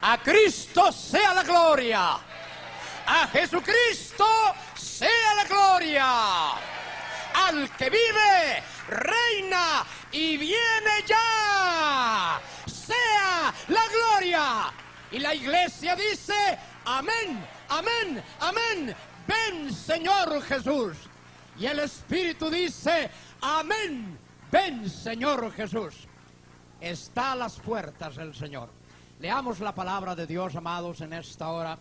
A Cristo sea la gloria. A Jesucristo sea la gloria. Al que vive, reina y viene ya, sea la gloria. Y la iglesia dice: amén, amén, amén. Ven, Señor Jesús. Y el Espíritu dice: amén, ven, Señor Jesús. Está a las puertas el Señor. Leamos la palabra de Dios, amados, en esta hora,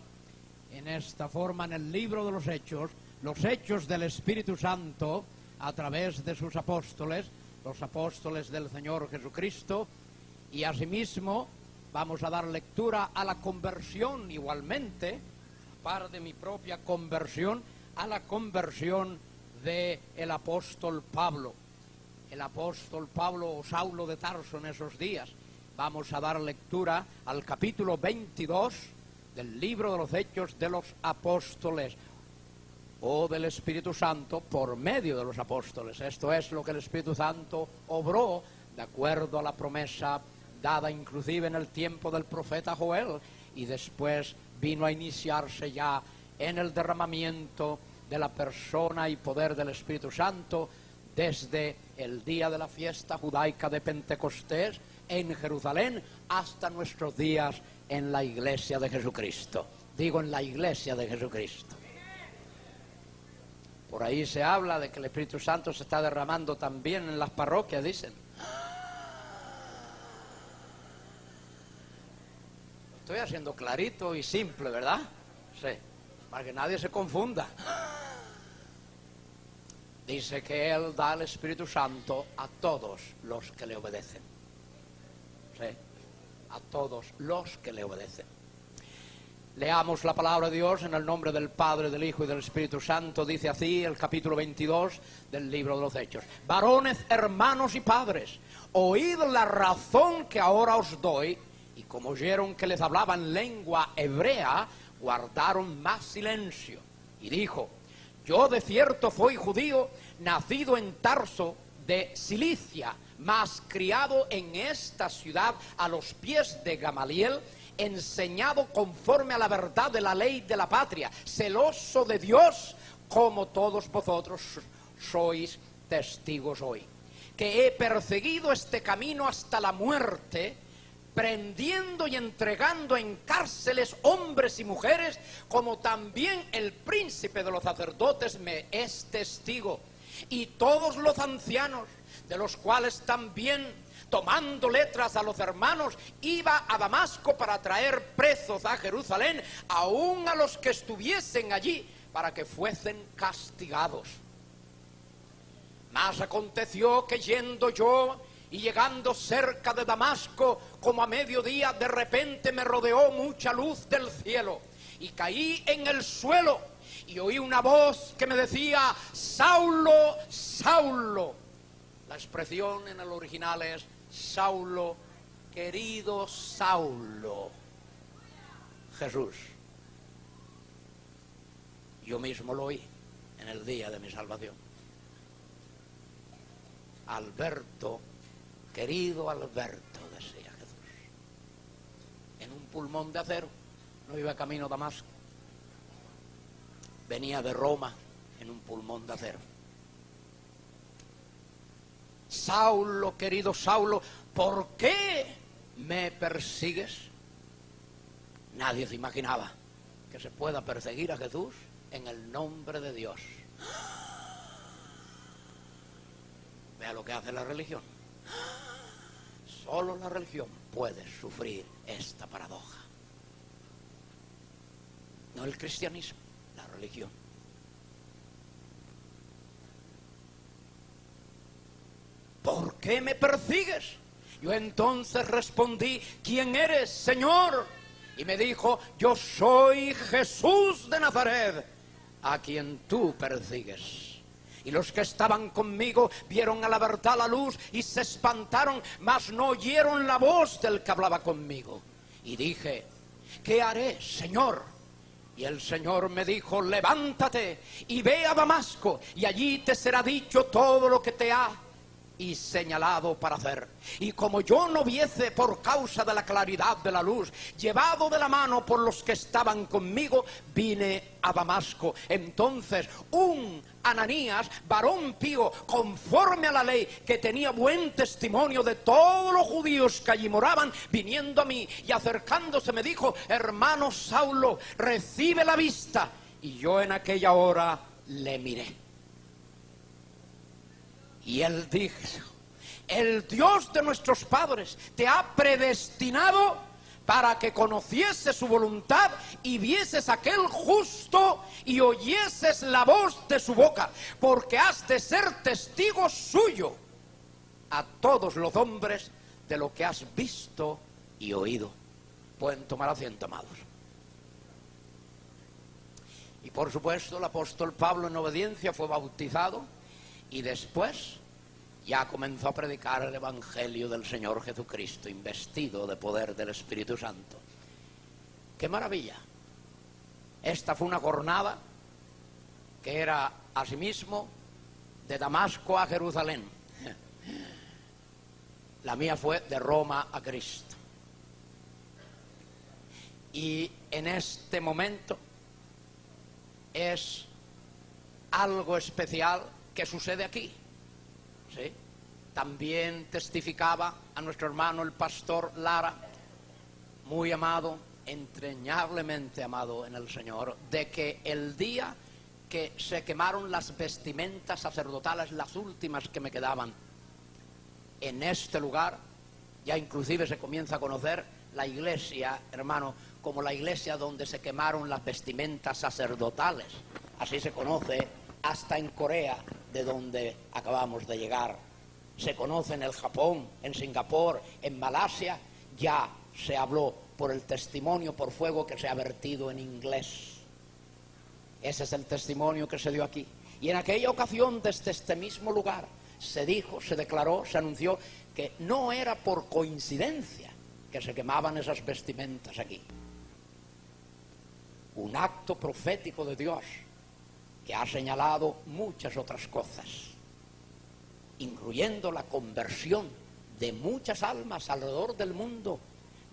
en esta forma, en el libro de los hechos del Espíritu Santo, a través de sus apóstoles, los apóstoles del Señor Jesucristo, y asimismo vamos a dar lectura a la conversión igualmente, par de mi propia conversión, a la conversión del apóstol Pablo. El apóstol Pablo, o Saulo de Tarso en esos días. Vamos a dar lectura al capítulo 22 del libro de los Hechos de los Apóstoles, o del Espíritu Santo por medio de los apóstoles. Esto es lo que el Espíritu Santo obró de acuerdo a la promesa dada inclusive en el tiempo del profeta Joel, y después vino a iniciarse ya en el derramamiento de la persona y poder del Espíritu Santo desde el día de la fiesta judaica de Pentecostés en Jerusalén hasta nuestros días en la iglesia de Jesucristo. Digo, en la iglesia de Jesucristo. Por ahí se habla de que el Espíritu Santo se está derramando también en las parroquias, dicen. Lo estoy haciendo clarito y simple, ¿verdad? Sí, para que nadie se confunda. Dice que Él da el Espíritu Santo a todos los que le obedecen. Sí, a todos los que le obedecen. Leamos la palabra de Dios en el nombre del Padre, del Hijo y del Espíritu Santo. Dice así el capítulo 22 del libro de los Hechos. Varones, hermanos y padres, oíd la razón que ahora os doy. Y como oyeron que les hablaba en lengua hebrea, guardaron más silencio. Y dijo: yo de cierto soy judío, nacido en Tarso de Cilicia, mas criado en esta ciudad a los pies de Gamaliel, enseñado conforme a la verdad de la ley de la patria, celoso de Dios, como todos vosotros sois testigos hoy. Que he perseguido este camino hasta la muerte, prendiendo y entregando en cárceles hombres y mujeres, como también el príncipe de los sacerdotes me es testigo, y todos los ancianos, de los cuales también, tomando letras a los hermanos, iba a Damasco para traer presos a Jerusalén, aun a los que estuviesen allí, para que fuesen castigados. Mas aconteció que yendo yo y llegando cerca de Damasco, como a mediodía, de repente me rodeó mucha luz del cielo, y caí en el suelo, y oí una voz que me decía: Saulo, Saulo. La expresión en el original es: Saulo, querido Saulo. Jesús. Yo mismo lo oí en el día de mi salvación. Alberto, querido Alberto, decía Jesús. En un pulmón de acero. No iba camino a Damasco. Venía de Roma en un pulmón de acero. Saulo, querido Saulo, ¿por qué me persigues? Nadie se imaginaba que se pueda perseguir a Jesús en el nombre de Dios. Vea lo que hace la religión. Solo la religión puede sufrir esta paradoja. No el cristianismo, la religión. ¿Por qué me persigues? Yo entonces respondí: ¿quién eres, Señor? Y me dijo: yo soy Jesús de Nazaret, a quien tú persigues. Y los que estaban conmigo vieron a la verdad la luz y se espantaron, mas no oyeron la voz del que hablaba conmigo. Y dije: ¿qué haré, Señor? Y el Señor me dijo: levántate y ve a Damasco, y allí te será dicho todo lo que te ha y señalado para hacer. Y como yo no viese por causa de la claridad de la luz, llevado de la mano por los que estaban conmigo, vine a Damasco. Entonces un Ananías, varón pío, conforme a la ley, que tenía buen testimonio de todos los judíos que allí moraban, viniendo a mí y acercándose me dijo: hermano Saulo, recibe la vista. Y yo en aquella hora le miré. Y él dijo: el Dios de nuestros padres te ha predestinado para que conocieses su voluntad y vieses aquel justo y oyeses la voz de su boca, porque has de ser testigo suyo a todos los hombres de lo que has visto y oído. Pueden tomar asiento, amados. Y por supuesto el apóstol Pablo, en obediencia, fue bautizado y después ya comenzó a predicar el Evangelio del Señor Jesucristo, investido de poder del Espíritu Santo. ¡Qué maravilla! Esta fue una jornada que era asimismo de Damasco a Jerusalén. La mía fue de Roma a Cristo. Y en este momento es algo especial que sucede aquí. ¿Sí? También testificaba a nuestro hermano el pastor Lara, muy amado, entrañablemente amado en el Señor, de que el día que se quemaron las vestimentas sacerdotales, las últimas que me quedaban en este lugar, ya inclusive se comienza a conocer la iglesia, hermano, como la iglesia donde se quemaron las vestimentas sacerdotales. Así se conoce hasta en Corea, de donde acabamos de llegar. Se conoce en el Japón, en Singapur, en Malasia. Ya se habló por el testimonio por fuego que se ha vertido en inglés. Ese es el testimonio que se dio aquí. Y en aquella ocasión, desde este mismo lugar, se dijo, se declaró, se anunció que no era por coincidencia que se quemaban esas vestimentas aquí. Un acto profético de Dios que ha señalado muchas otras cosas, incluyendo la conversión de muchas almas alrededor del mundo,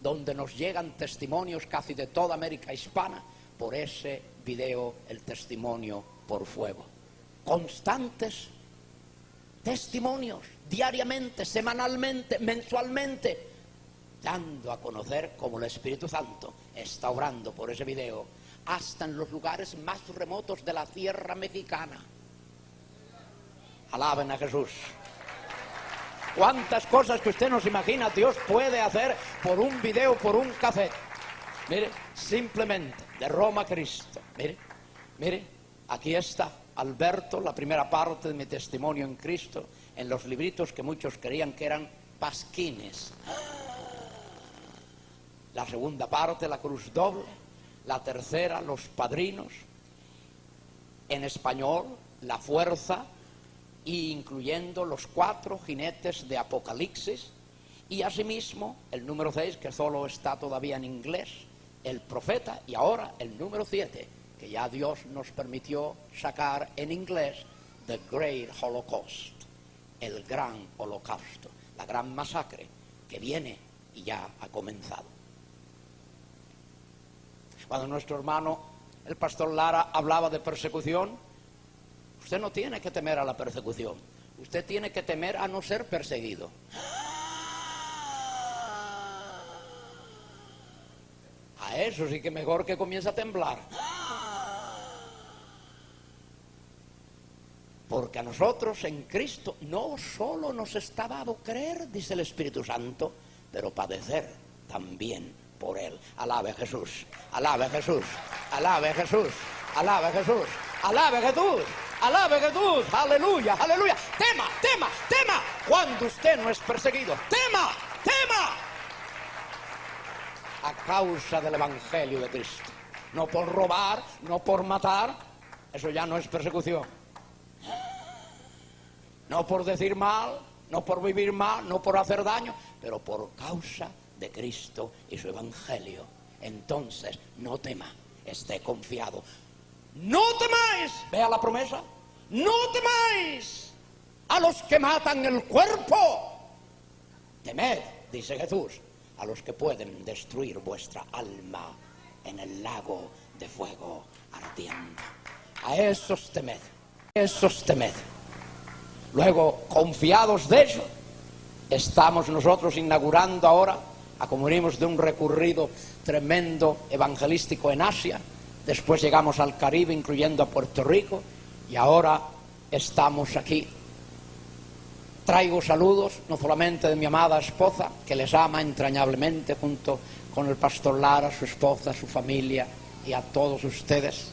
donde nos llegan testimonios casi de toda América hispana por ese video, el testimonio por fuego. Constantes testimonios, diariamente, semanalmente, mensualmente, dando a conocer cómo el Espíritu Santo está obrando por ese video hasta en los lugares más remotos de la tierra mexicana. Alaben a Jesús. Cuántas cosas que usted no se imagina Dios puede hacer por un video, por un cassette. Mire, simplemente, de Roma a Cristo. Mire, aquí está Alberto, la primera parte de mi testimonio en Cristo, en los libritos que muchos creían que eran pasquines. La segunda parte, la cruz doble. La tercera, los padrinos. En español, la fuerza, y incluyendo los 4 jinetes de Apocalipsis. Y asimismo, el número 6, que solo está todavía en inglés, el profeta. Y ahora el número 7, que ya Dios nos permitió sacar en inglés, The Great Holocaust, el gran holocausto, la gran masacre que viene y ya ha comenzado. Cuando nuestro hermano, el pastor Lara, hablaba de persecución, usted no tiene que temer a la persecución, usted tiene que temer a no ser perseguido. A eso sí que mejor que comience a temblar. Porque a nosotros en Cristo no solo nos está dado creer, dice el Espíritu Santo, pero padecer también por Él. Alabe a Jesús, alabe a Jesús, alabe a Jesús, alabe a Jesús, alabe a Jesús, alabe a Jesús, aleluya, aleluya. Tema, tema, tema, cuando usted no es perseguido, tema, tema, a causa del Evangelio de Cristo. No por robar, no por matar, eso ya no es persecución. No por decir mal, no por vivir mal, no por hacer daño, pero por causa de Cristo y su Evangelio. Entonces, no tema, esté confiado. No temáis, vea la promesa, no temáis, a los que matan el cuerpo. Temed, dice Jesús, a los que pueden destruir vuestra alma en el lago de fuego ardiendo. A esos temed, esos temed. Luego, confiados de eso, estamos nosotros inaugurando ahora, acomodimos de un recorrido tremendo evangelístico en Asia, después llegamos al Caribe, incluyendo a Puerto Rico, y ahora estamos aquí. Traigo saludos, no solamente de mi amada esposa, que les ama entrañablemente, junto con el pastor Lara, su esposa, su familia, y a todos ustedes.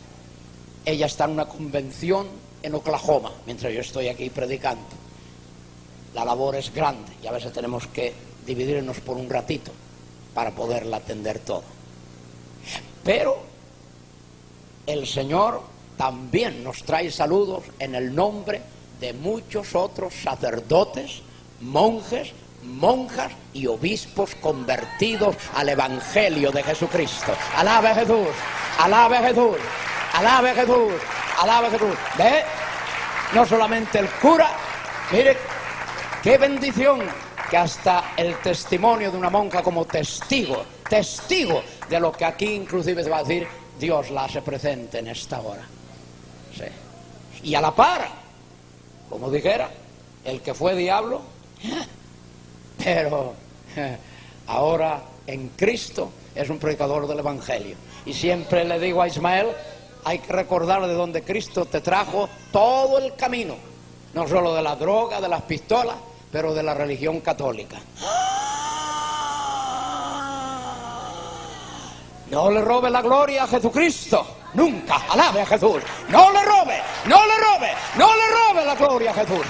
Ella está en una convención en Oklahoma, mientras yo estoy aquí predicando. La labor es grande y a veces tenemos que dividirnos por un ratito para poderla atender todo. Pero el Señor también nos trae saludos en el nombre de muchos otros sacerdotes, monjes, monjas y obispos convertidos al Evangelio de Jesucristo. ¡Alabe a Jesús! ¡Alabe a Jesús! ¡Alabe a Jesús! ¡Alabe a Jesús! ¿Ve? No solamente el cura, mire, qué bendición que hasta el testimonio de una monja como testigo de lo que aquí inclusive se va a decir, Dios la hace presente en esta hora. Sí. Y a la par, como dijera, el que fue diablo, pero ahora en Cristo es un predicador del Evangelio. Y siempre le digo a Ismael, hay que recordar de donde Cristo te trajo todo el camino, no solo de la droga, de las pistolas, pero de la religión católica. No le robe la gloria a Jesucristo, nunca. Alabe a Jesús. No le robe, no le robe, no le robe la gloria a Jesús.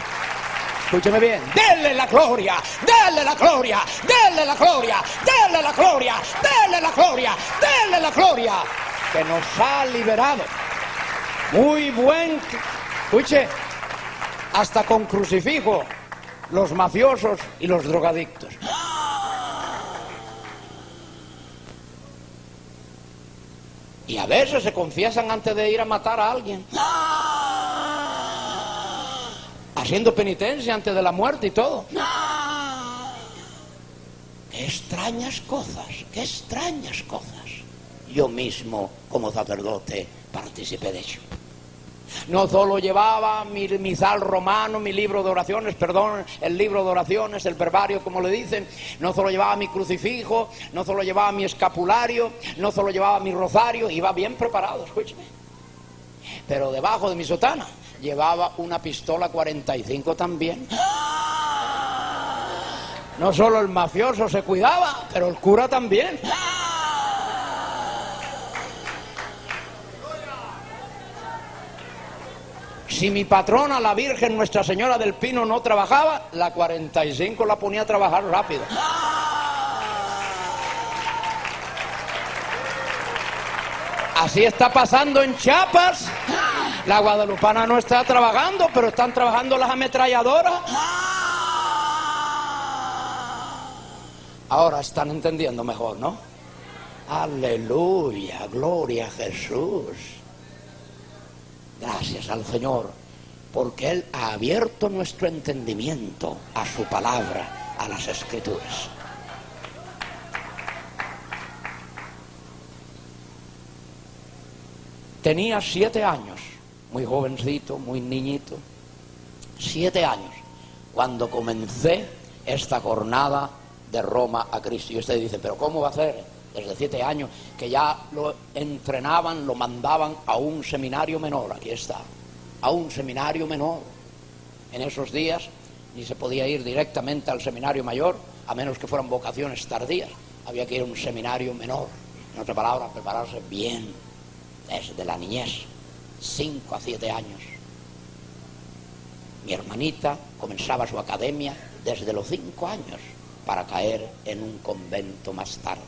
Escúcheme bien, denle la gloria, denle la gloria, denle la gloria, denle la gloria, denle la gloria, denle la gloria, que nos ha liberado. Muy buen, escuche, hasta con crucifijo, los mafiosos y los drogadictos. Y a veces se confiesan antes de ir a matar a alguien, haciendo penitencia antes de la muerte y todo. Qué extrañas cosas, qué extrañas cosas. Yo mismo, como sacerdote, participé de ello. No solo llevaba mi misal romano, mi libro de oraciones, perdón, el libro de oraciones, el verbario como le dicen, no solo llevaba mi crucifijo, no solo llevaba mi escapulario, no solo llevaba mi rosario, iba bien preparado, escúcheme. Pero debajo de mi sotana llevaba una pistola 45 también. No solo el mafioso se cuidaba, pero el cura también. Si mi patrona, la Virgen Nuestra Señora del Pino, no trabajaba, la 45 la ponía a trabajar rápido. Así está pasando en Chiapas. La guadalupana no está trabajando, pero están trabajando las ametralladoras. Ahora están entendiendo mejor, ¿no? Aleluya, gloria a Jesús. Gracias al Señor, porque Él ha abierto nuestro entendimiento a su palabra, a las Escrituras. Tenía 7 años, muy jovencito, muy niñito, 7 años, cuando comencé esta jornada de Roma a Cristo. Y usted dice, ¿pero cómo va a ser? Desde 7 años, que ya lo entrenaban, lo mandaban a un seminario menor, aquí está, a un seminario menor. En esos días ni se podía ir directamente al seminario mayor, a menos que fueran vocaciones tardías, había que ir a un seminario menor. En otras palabras, prepararse bien, desde la niñez, 5 a 7 años. Mi hermanita comenzaba su academia desde los 5 años, para caer en un convento más tarde.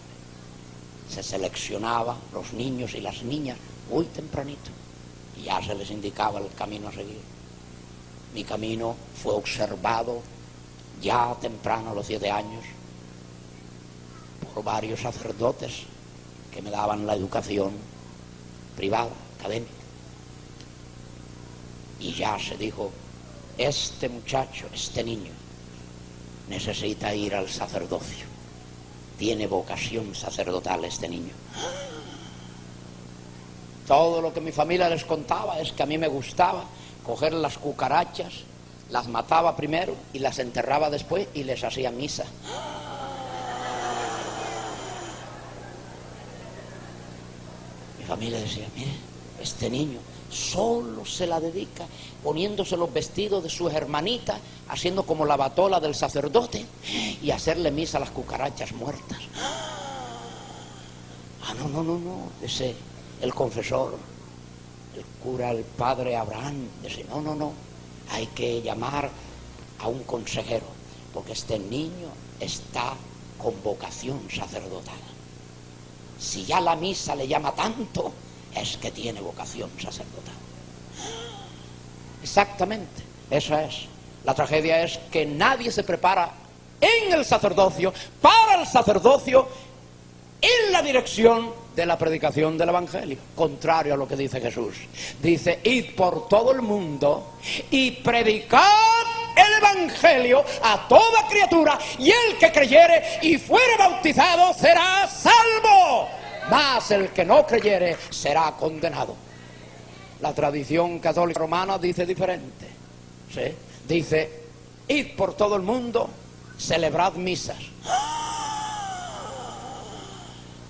Se seleccionaba los niños y las niñas muy tempranito y ya se les indicaba el camino a seguir. Mi camino fue observado ya temprano, a los 7 años, por varios sacerdotes que me daban la educación privada, académica. Y ya se dijo, este muchacho, este niño, necesita ir al sacerdocio. Tiene vocación sacerdotal este niño. Todo lo que mi familia les contaba es que a mí me gustaba coger las cucarachas, las mataba primero y las enterraba después y les hacía misa. Mi familia decía, mire, este niño solo se la dedica poniéndose los vestidos de sus hermanitas, haciendo como la batola del sacerdote y hacerle misa a las cucarachas muertas. No, dice el confesor, el cura, el padre Abraham, dice, no, hay que llamar a un consejero, porque este niño está con vocación sacerdotal. Si ya la misa le llama tanto, es que tiene vocación sacerdotal. Exactamente, esa es. La tragedia es que nadie se prepara en el sacerdocio, para el sacerdocio, en la dirección de la predicación del Evangelio, contrario a lo que dice Jesús. Dice, id por todo el mundo y predicad el Evangelio a toda criatura, y el que creyere y fuere bautizado será salvo, mas el que no creyere será condenado. La tradición católica romana dice diferente, ¿sí? Dice, id por todo el mundo, celebrad misas.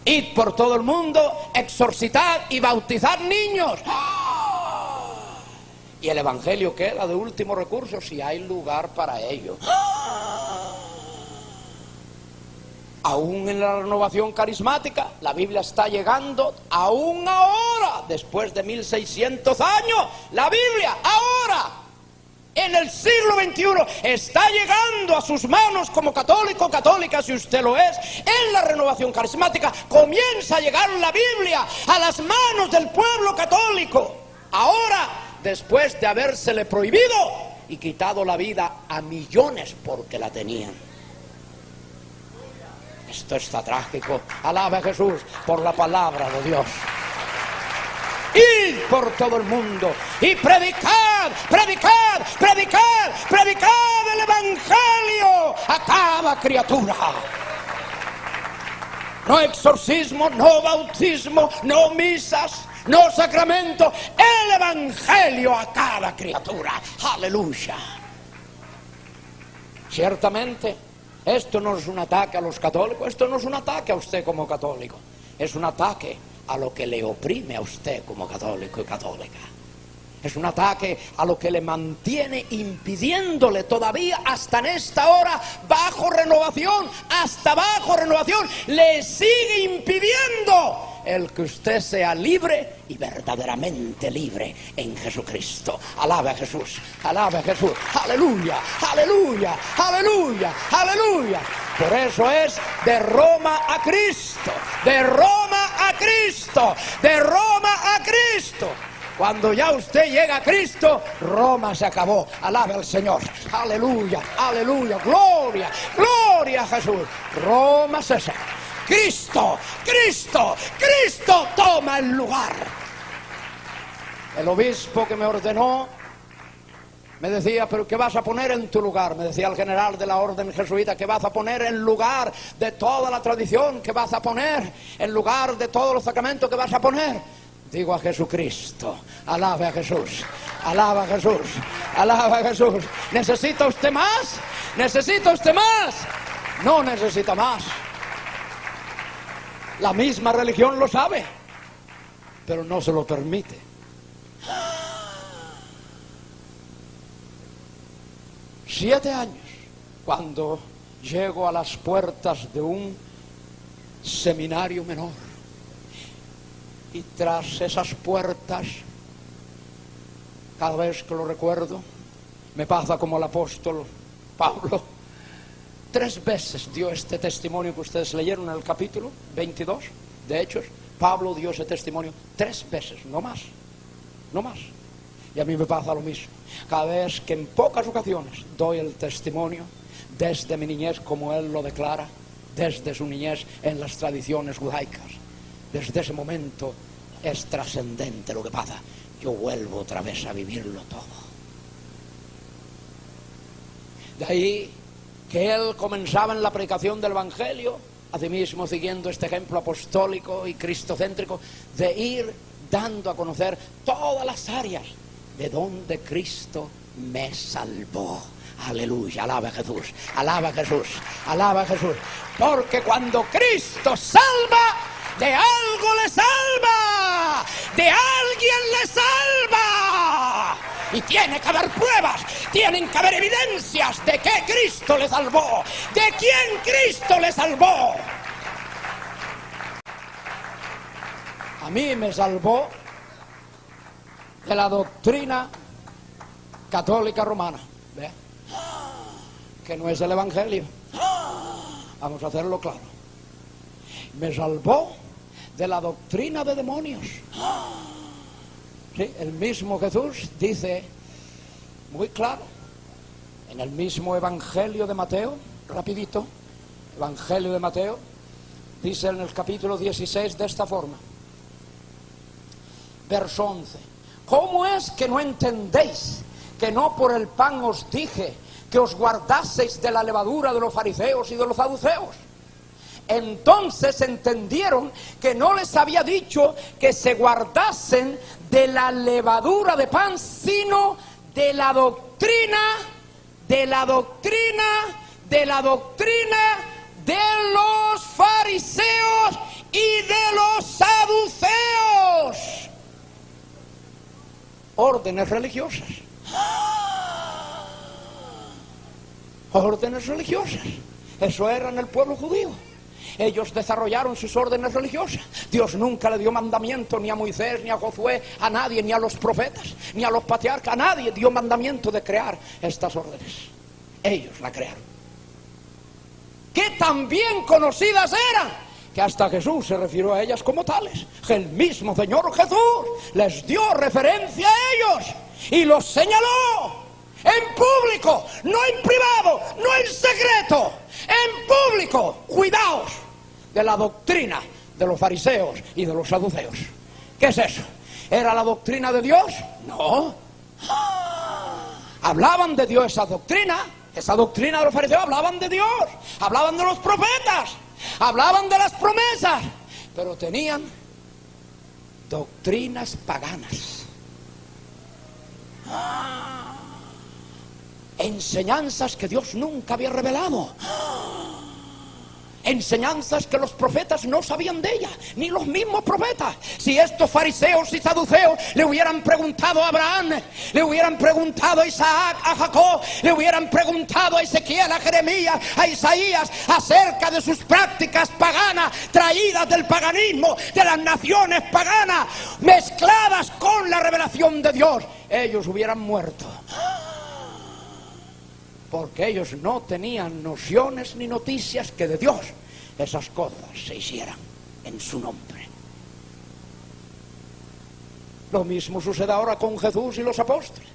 Id por todo el mundo, exorcitad y bautizad niños. Y el Evangelio queda de último recurso si hay lugar para ello. Aún en la renovación carismática, la Biblia está llegando, aún ahora, después de 1600 años, la Biblia ahora, en el siglo XXI, está llegando a sus manos como católico, católica, si usted lo es. En la renovación carismática comienza a llegar la Biblia a las manos del pueblo católico. Ahora, después de habérsele prohibido y quitado la vida a millones porque la tenían. Esto está trágico. Alaba a Jesús por la palabra de Dios. Id por todo el mundo y predicad el Evangelio a cada criatura. No exorcismo, no bautismo, no misas, no sacramento, el Evangelio a cada criatura. Aleluya. Ciertamente, esto no es un ataque a los católicos, esto no es un ataque a usted como católico, es un ataque a lo que le oprime a usted como católico y católica. Es un ataque a lo que le mantiene impidiéndole todavía hasta en esta hora, bajo renovación, le sigue impidiendo el que usted sea libre y verdaderamente libre en Jesucristo. Alabe a Jesús, aleluya, aleluya, aleluya, aleluya. Por eso es de Roma a Cristo, de Roma a Cristo, de Roma a Cristo. Cuando ya usted llega a Cristo, Roma se acabó. Alabe al Señor. Aleluya, aleluya, gloria, gloria a Jesús. Roma cesa. Cristo, Cristo, Cristo toma el lugar. El obispo que me ordenó me decía, pero ¿qué vas a poner en tu lugar? Me decía el general de la orden jesuita, ¿qué vas a poner en lugar de toda la tradición? ¿Qué vas a poner en lugar de todos los sacramentos? ¿Qué vas a poner? Digo, a Jesucristo. Alabe a Jesús, alaba a Jesús, alaba a Jesús. ¿Necesita usted más? ¿Necesita usted más? No necesita más. La misma religión lo sabe, pero no se lo permite. Siete años, cuando llego a las puertas de un seminario menor, y tras esas puertas, cada vez que lo recuerdo, me pasa como el apóstol Pablo. 3 veces dio este testimonio que ustedes leyeron en el capítulo 22 de Hechos. Pablo dio ese testimonio 3 veces, no más, no más. Y a mí me pasa lo mismo. Cada vez que en pocas ocasiones doy el testimonio desde mi niñez, como él lo declara, desde su niñez en las tradiciones judaicas, desde ese momento es trascendente lo que pasa. Yo vuelvo otra vez a vivirlo todo. De ahí que él comenzaba en la predicación del Evangelio, asimismo siguiendo este ejemplo apostólico y cristocéntrico, de ir dando a conocer todas las áreas de donde Cristo me salvó. Aleluya, alaba a Jesús, alaba a Jesús, alaba a Jesús. Porque cuando Cristo salva, de algo le salva, de alguien le salva. Y tiene que haber pruebas, tienen que haber evidencias de que Cristo le salvó, de quién Cristo le salvó. A mí me salvó de la doctrina católica romana, ¿ve? Que no es el Evangelio. Vamos a hacerlo claro. Me salvó de la doctrina de demonios. Sí, el mismo Jesús dice muy claro en el mismo Evangelio de Mateo, rapidito, Evangelio de Mateo, dice en el capítulo 16 de esta forma, verso 11: ¿cómo es que no entendéis que no por el pan os dije que os guardaseis de la levadura de los fariseos y de los saduceos? Entonces entendieron que no les había dicho que se guardasen de la levadura de pan, sino de la doctrina de los fariseos y de los saduceos. Órdenes religiosas. Órdenes religiosas. Eso era en el pueblo judío. Ellos desarrollaron sus órdenes religiosas. Dios nunca le dio mandamiento ni a Moisés, ni a Josué, a nadie, ni a los profetas, ni a los patriarcas, a nadie dio mandamiento de crear estas órdenes. Ellos la crearon. Que tan bien conocidas eran, que hasta Jesús se refirió a ellas como tales. El mismo Señor Jesús les dio referencia a ellos y los señaló. En público, no en privado, no en secreto, en público. Cuidaos de la doctrina de los fariseos y de los saduceos. ¿Qué es eso? ¿Era la doctrina de Dios? No. Hablaban de Dios esa doctrina de los fariseos, hablaban de Dios, hablaban de los profetas, hablaban de las promesas, pero tenían doctrinas paganas. Enseñanzas que Dios nunca había revelado. Enseñanzas que los profetas no sabían de ella, ni los mismos profetas. Si estos fariseos y saduceos le hubieran preguntado a Abraham, le hubieran preguntado a Isaac, a Jacob, le hubieran preguntado a Ezequiel, a Jeremías, a Isaías acerca de sus prácticas paganas, traídas del paganismo, de las naciones paganas, mezcladas con la revelación de Dios, ellos hubieran muerto. Porque ellos no tenían nociones ni noticias que de Dios esas cosas se hicieran en su nombre. Lo mismo sucede ahora con Jesús y los apóstoles.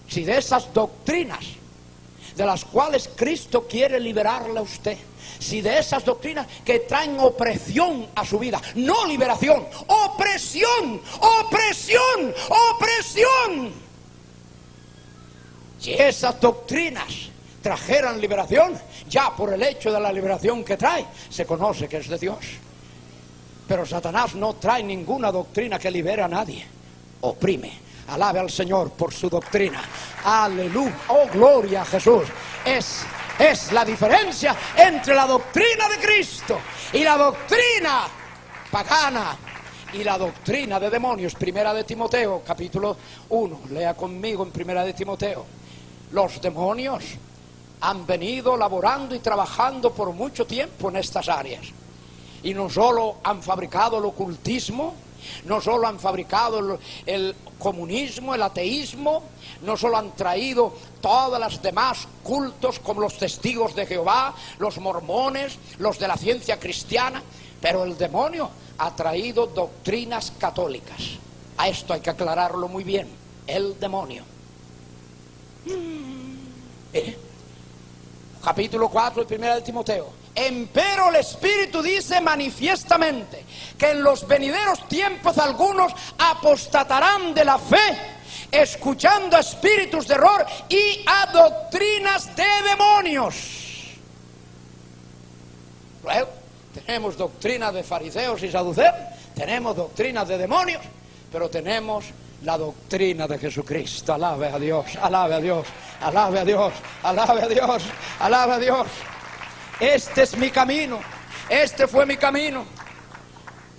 Si de esas doctrinas de las cuales Cristo quiere liberarle a usted, si de esas doctrinas que traen opresión a su vida, no liberación, opresión, opresión, opresión. Si esas doctrinas trajeran liberación, ya por el hecho de la liberación que trae, se conoce que es de Dios. Pero Satanás no trae ninguna doctrina que libere a nadie. Oprime. Alabe al Señor por su doctrina. Aleluya. Oh, gloria a Jesús. Es la diferencia entre la doctrina de Cristo y la doctrina pagana y la doctrina de demonios. Primera de Timoteo, capítulo 1. Lea conmigo en Primera de Timoteo. Los demonios han venido laborando y trabajando por mucho tiempo en estas áreas. Y no solo han fabricado el ocultismo, no solo han fabricado el comunismo, el ateísmo, no solo han traído todas las demás cultos como los testigos de Jehová, los mormones, los de la ciencia cristiana, pero el demonio ha traído doctrinas católicas. A esto hay que aclararlo muy bien. El demonio. Capítulo 4 de 1 de Timoteo. Empero el Espíritu dice manifiestamente que en los venideros tiempos algunos apostatarán de la fe, escuchando a espíritus de error y a doctrinas de demonios. Luego, tenemos doctrina de fariseos y saduceos, tenemos doctrinas de demonios, pero tenemos la doctrina de Jesucristo. Alabe a Dios, alabe a Dios, alabe a Dios, alabe a Dios, alabe a Dios. Este es mi camino, este fue mi camino.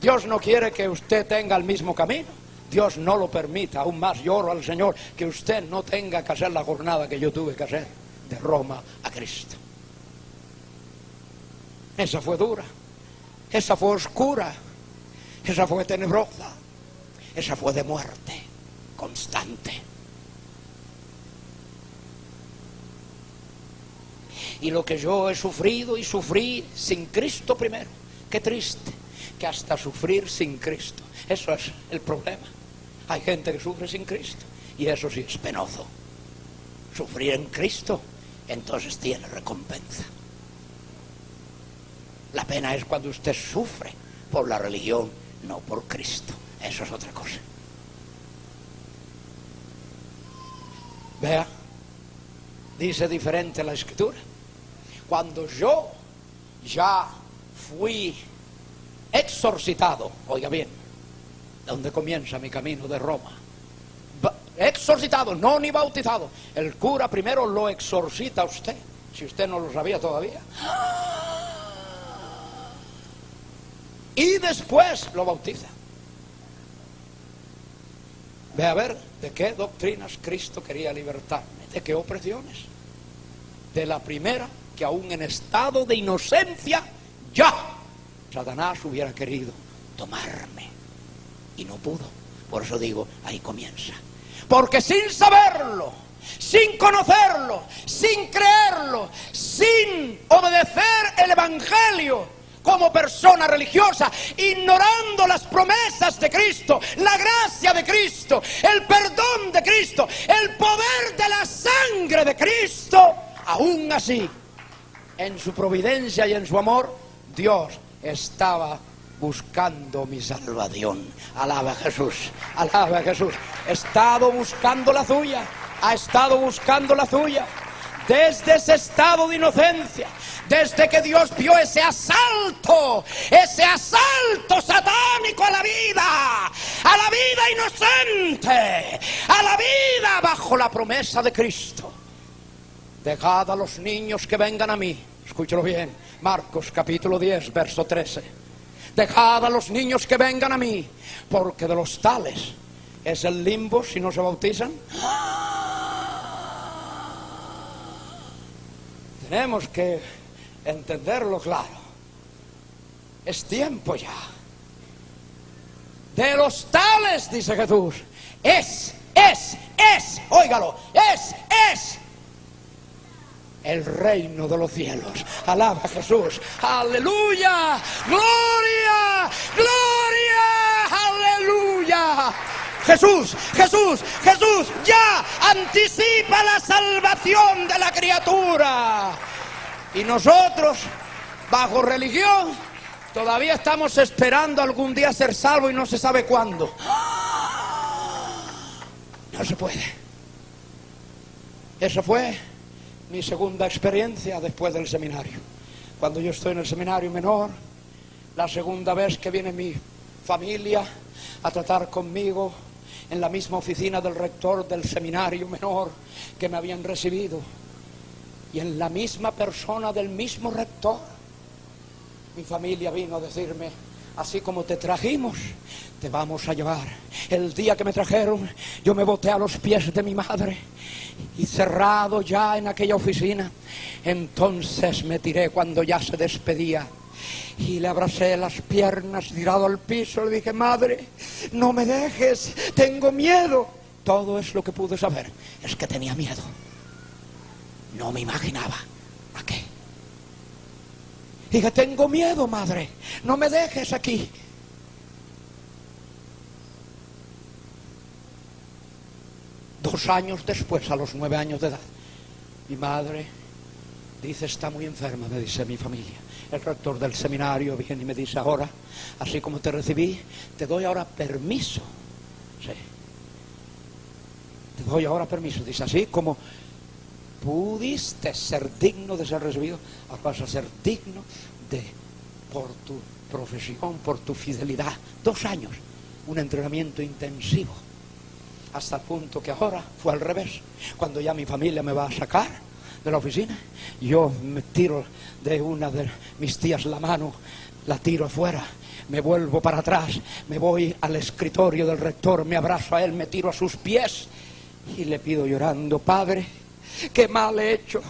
Dios no quiere que usted tenga el mismo camino. Dios no lo permita. Aún más lloro al Señor que usted no tenga que hacer la jornada que yo tuve que hacer de Roma a Cristo. Esa fue dura, esa fue oscura, esa fue tenebrosa, esa fue de muerte constante. Y lo que yo he sufrido y sufrí sin Cristo primero, qué triste, que hasta sufrir sin Cristo, eso es el problema. Hay gente que sufre sin Cristo y eso sí es penoso. Sufrir en Cristo, entonces tiene recompensa. La pena es cuando usted sufre por la religión, no por Cristo. Eso es otra cosa. Vea, dice diferente la Escritura. Cuando yo ya fui exorcitado, oiga bien, ¿dónde comienza mi camino de Roma? Exorcitado, no ni bautizado. El cura primero lo exorcita a usted, si usted no lo sabía todavía. Y después lo bautiza. Ve a ver de qué doctrinas Cristo quería libertarme, de qué opresiones. De la primera, que aún en estado de inocencia ya Satanás hubiera querido tomarme y no pudo. Por eso digo, ahí comienza. Porque sin saberlo, sin conocerlo, sin creerlo, sin obedecer el Evangelio como persona religiosa, ignorando las promesas de Cristo, la gracia de Cristo, el perdón de Cristo, el poder de la sangre de Cristo, aún así, en su providencia y en su amor, Dios estaba buscando mi salvación. Alaba a Jesús, alaba a Jesús. He estado buscando la suya, ha estado buscando la suya. Desde ese estado de inocencia, desde que Dios vio ese asalto satánico a la vida inocente, a la vida bajo la promesa de Cristo. Dejad a los niños que vengan a mí. Escúchalo bien, Marcos capítulo 10, verso 13. Dejad a los niños que vengan a mí, porque de los tales es el limbo si no se bautizan. Tenemos que entenderlo claro. Es tiempo ya. De los tales, dice Jesús, es, óigalo, es el reino de los cielos. Alaba a Jesús. Aleluya, gloria, gloria, aleluya. Jesús ya anticipa la salvación de la criatura. Y nosotros, bajo religión, todavía estamos esperando algún día ser salvos y no se sabe cuándo. No se puede. Esa fue mi segunda experiencia después del seminario. Cuando yo estoy en el seminario menor, la segunda vez que viene mi familia a tratar conmigo en la misma oficina del rector del seminario menor que me habían recibido, y en la misma persona del mismo rector, mi familia vino a decirme: así como te trajimos, te vamos a llevar. El día que me trajeron, yo me boté a los pies de mi madre, y cerrado ya en aquella oficina, entonces me tiré cuando ya se despedía, y le abracé las piernas tirado al piso. Le dije: madre, no me dejes, tengo miedo. Todo es lo que pude saber, es que tenía miedo. No me imaginaba a qué. Dije: tengo miedo, madre, no me dejes aquí. Dos años después, a los 9 años de edad, mi madre dice: está muy enferma, me dice mi familia. El rector del seminario viene y me dice: ahora, así como te recibí, te doy ahora permiso. Sí. te doy ahora permiso. Dice, así como pudiste ser digno de ser recibido, ahora vas a ser digno por tu profesión, por tu fidelidad. 2 años, un entrenamiento intensivo, hasta el punto que ahora fue al revés. Cuando ya mi familia me va a sacar de la oficina, yo me tiro de una de mis tías la mano, la tiro afuera, me vuelvo para atrás, me voy al escritorio del rector, me abrazo a él, me tiro a sus pies y le pido llorando, Padre, qué mal he hecho,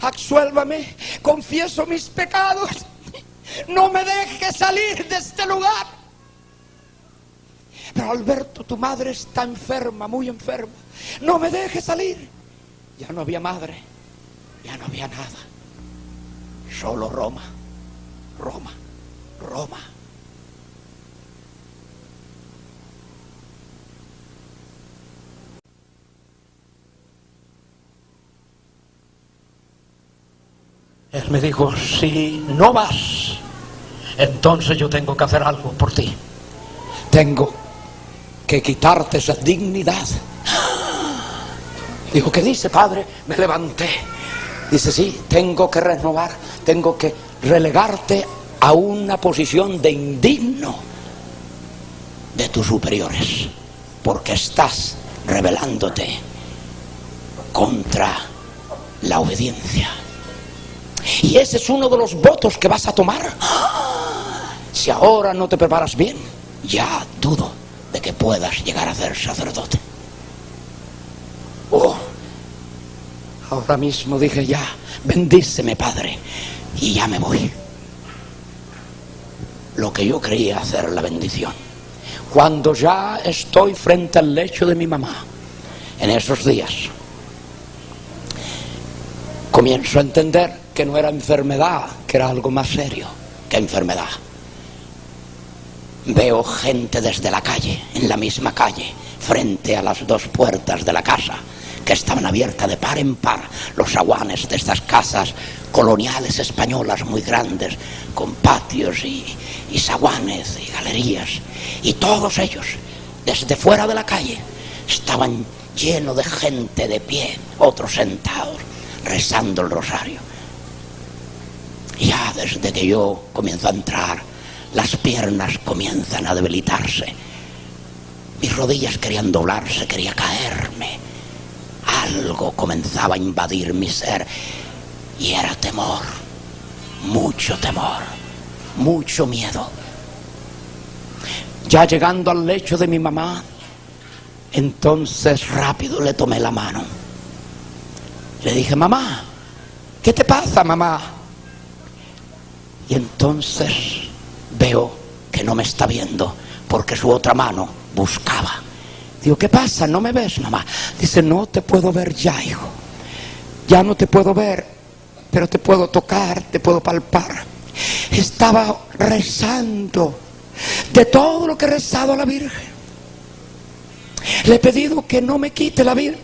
absuélvame, confieso mis pecados, no me dejes salir de este lugar. Pero Alberto, tu madre está enferma, muy enferma, no me dejes salir. Ya no había madre, ya no había nada, solo Roma, Roma, Roma. Él me dijo, si no vas, entonces yo tengo que hacer algo por ti. Tengo que quitarte esa dignidad. Dijo, ¿qué dice, padre? Me levanté. Dice, sí, tengo que renovar, tengo que relegarte a una posición de indigno de tus superiores, porque estás rebelándote contra la obediencia. Y ese es uno de los votos que vas a tomar. Si ahora no te preparas bien, ya dudo de que puedas llegar a ser sacerdote. Oh, ahora mismo dije, ya, bendíceme, Padre, y ya me voy. Lo que yo creía hacer la bendición. Cuando ya estoy frente al lecho de mi mamá, en esos días, comienzo a entender que no era enfermedad, que era algo más serio que enfermedad. Veo gente desde la calle, en la misma calle, frente a las 2 puertas de la casa, que estaban abiertas de par en par, los zaguanes de estas casas coloniales españolas muy grandes, con patios y zaguanes y galerías, y todos ellos, desde fuera de la calle, estaban llenos de gente de pie, otros sentados, rezando el rosario. Ya desde que yo comienzo a entrar, las piernas comienzan a debilitarse, mis rodillas querían doblarse, quería caerme, algo comenzaba a invadir mi ser, y era temor, mucho miedo. Ya llegando al lecho de mi mamá, entonces rápido le tomé la mano, le dije, mamá, ¿qué te pasa, mamá? Y entonces veo que no me está viendo, porque su otra mano buscaba. Digo, ¿qué pasa? ¿No me ves, mamá? Dice, no te puedo ver ya, hijo. Ya no te puedo ver, pero te puedo tocar, te puedo palpar. Estaba rezando de todo lo que he rezado a la Virgen. Le he pedido que no me quite la vida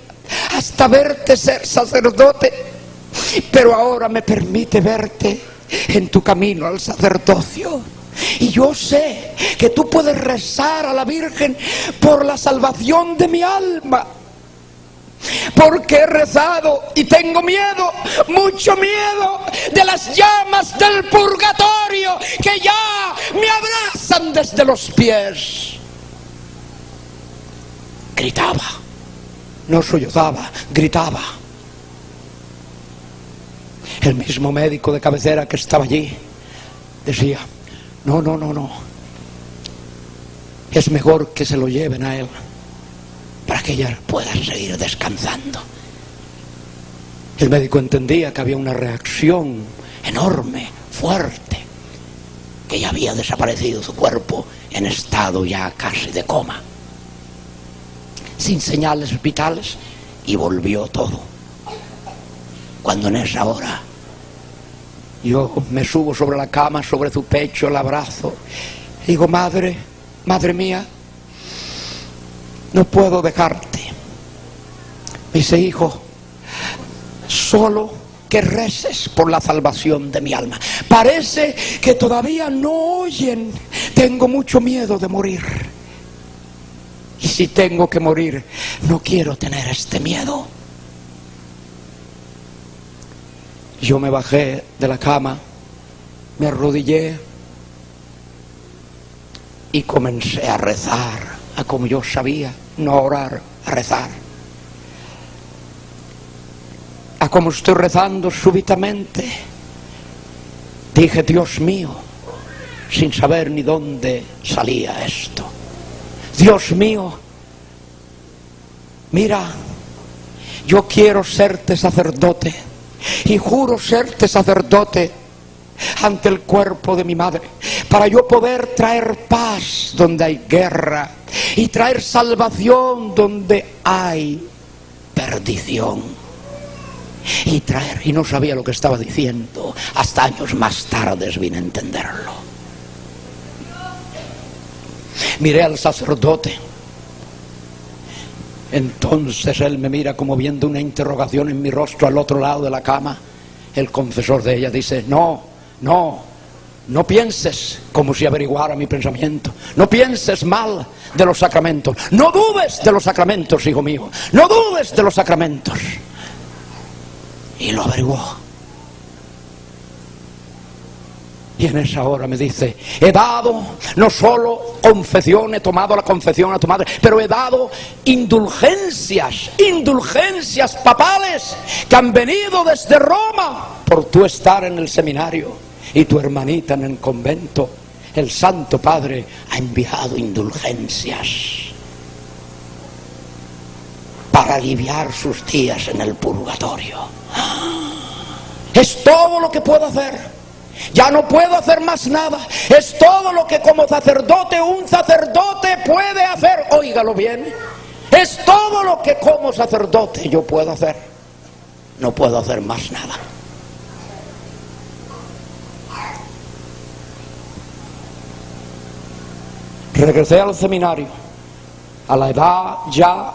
hasta verte ser sacerdote, pero ahora me permite verte en tu camino al sacerdocio. Y yo sé que tú puedes rezar a la Virgen por la salvación de mi alma, porque he rezado y tengo miedo, mucho miedo, de las llamas del purgatorio que ya me abrazan desde los pies. Gritaba, no sollozaba, gritaba. El mismo médico de cabecera que estaba allí decía, no, es mejor que se lo lleven a él para que ella pueda seguir descansando. El médico entendía que había una reacción enorme, fuerte, que ya había desaparecido su cuerpo en estado ya casi de coma, sin señales vitales, y volvió todo. Cuando en esa hora yo me subo sobre la cama, sobre su pecho, la abrazo, y digo, madre mía, no puedo dejarte. Me dice, hijo, solo que reces por la salvación de mi alma. Parece que todavía no oyen, tengo mucho miedo de morir. Y si tengo que morir, no quiero tener este miedo. Yo me bajé de la cama, me arrodillé y comencé a rezar, a como yo sabía, no a orar, a rezar. A como estoy rezando súbitamente, dije, Dios mío, sin saber ni dónde salía esto. Dios mío, mira, yo quiero serte sacerdote y juro serte sacerdote ante el cuerpo de mi madre, para yo poder traer paz donde hay guerra y traer salvación donde hay perdición. Y no sabía lo que estaba diciendo, hasta años más tarde vine a entenderlo. Miré al sacerdote. Entonces él me mira como viendo una interrogación en mi rostro al otro lado de la cama. El confesor de ella dice, no pienses, como si averiguara mi pensamiento. No pienses mal de los sacramentos. No dudes de los sacramentos, hijo mío. No dudes de los sacramentos. Y lo averiguó. Y en esa hora me dice, he dado no solo confesión, he tomado la confesión a tu madre, pero he dado indulgencias papales que han venido desde Roma por tú estar en el seminario y tu hermanita en el convento. El Santo Padre ha enviado indulgencias para aliviar sus días en el purgatorio. Es todo lo que puedo hacer. Ya no puedo hacer más nada. Es todo lo que como sacerdote, un sacerdote puede hacer. Óigalo bien. Es todo lo que como sacerdote yo puedo hacer. No puedo hacer más nada. Regresé al seminario a la edad ya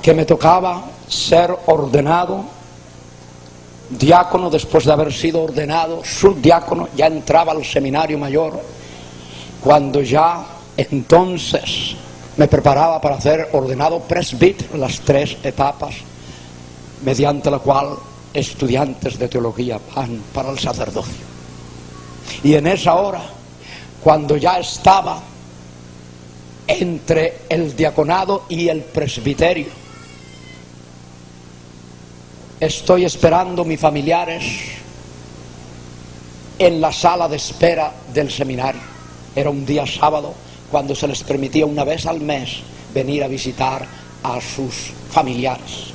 que me tocaba ser ordenado diácono. Después de haber sido ordenado subdiácono, ya entraba al seminario mayor, cuando ya entonces me preparaba para ser ordenado presbítero, las 3 etapas mediante la cual estudiantes de teología van para el sacerdocio. Y en esa hora, cuando ya estaba entre el diaconado y el presbiterio, estoy esperando mis familiares en la sala de espera del seminario. Era un día sábado, cuando se les permitía una vez al mes venir a visitar a sus familiares.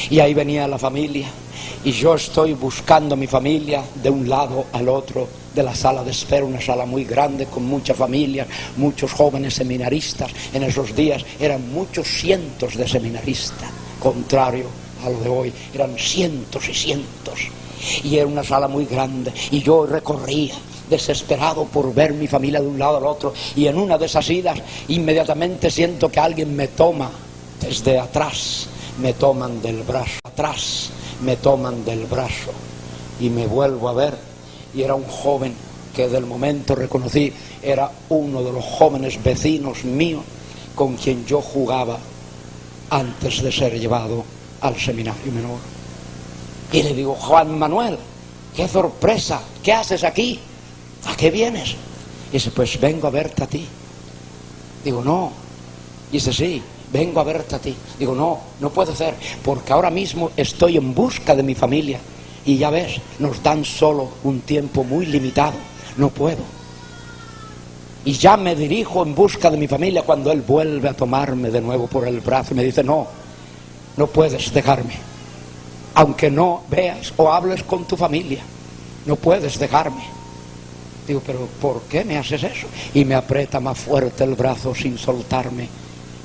Y ahí venía la familia, y yo estoy buscando a mi familia de un lado al otro de la sala de espera, una sala muy grande con muchas familias, muchos jóvenes seminaristas. En esos días eran muchos cientos de seminaristas, contrario a lo de hoy, eran cientos y cientos, y era una sala muy grande, y yo recorría desesperado por ver mi familia de un lado al otro, y en una de esas idas inmediatamente siento que alguien me toma desde atrás, me toman del brazo, atrás me toman del brazo, y me vuelvo a ver, y era un joven que del momento reconocí, era uno de los jóvenes vecinos míos con quien yo jugaba antes de ser llevado al seminario menor. Y le digo, Juan Manuel, qué sorpresa, ¿qué haces aquí? ¿A qué vienes? Y dice, pues vengo a verte a ti. Digo, no. Dice, sí, vengo a verte a ti. Digo, no puede ser, porque ahora mismo estoy en busca de mi familia, y ya ves, nos dan solo un tiempo muy limitado, no puedo. Y ya me dirijo en busca de mi familia cuando él vuelve a tomarme de nuevo por el brazo y me dice, no puedes dejarme, aunque no veas o hables con tu familia, no puedes dejarme. Digo, pero ¿por qué me haces eso? Y me aprieta más fuerte el brazo sin soltarme,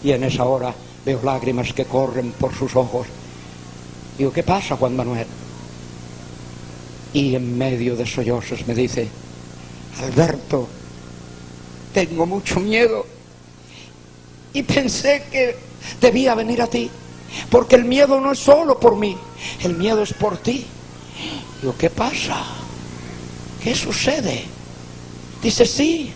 y en esa hora veo lágrimas que corren por sus ojos. Digo, ¿qué pasa, Juan Manuel? Y en medio de sollozos me dice, Alberto, tengo mucho miedo y pensé que debía venir a ti, porque el miedo no es solo por mí, el miedo es por ti. Digo, ¿qué pasa? ¿Qué sucede? Dice, sí,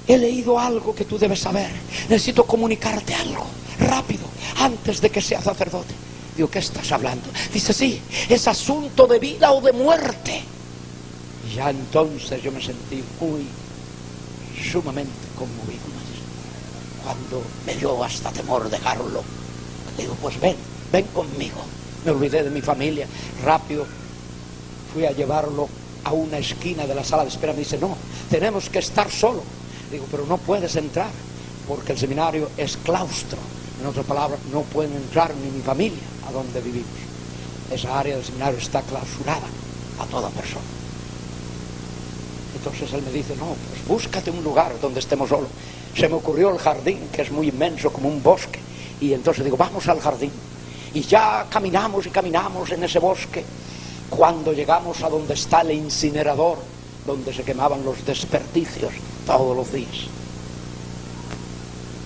he leído algo que tú debes saber. Necesito comunicarte algo, rápido, antes de que sea sacerdote. Digo, ¿qué estás hablando? Dice, sí, es asunto de vida o de muerte. Y ya entonces yo me sentí muy sumamente conmovido, cuando me dio hasta temor dejarlo. Digo, pues ven conmigo. Me olvidé de mi familia, rápido fui a llevarlo a una esquina de la sala de espera. Me dice, no, tenemos que estar solo. Digo, pero no puedes entrar, porque el seminario es claustro. En otras palabras, no pueden entrar ni mi familia a donde vivimos. Esa área del seminario está clausurada a toda persona. Entonces él me dice, no, pues búscate un lugar donde estemos solos. Se me ocurrió el jardín, que es muy inmenso, como un bosque. Y entonces digo, vamos al jardín. Y ya caminamos y caminamos en ese bosque, cuando llegamos a donde está el incinerador, donde se quemaban los desperdicios todos los días.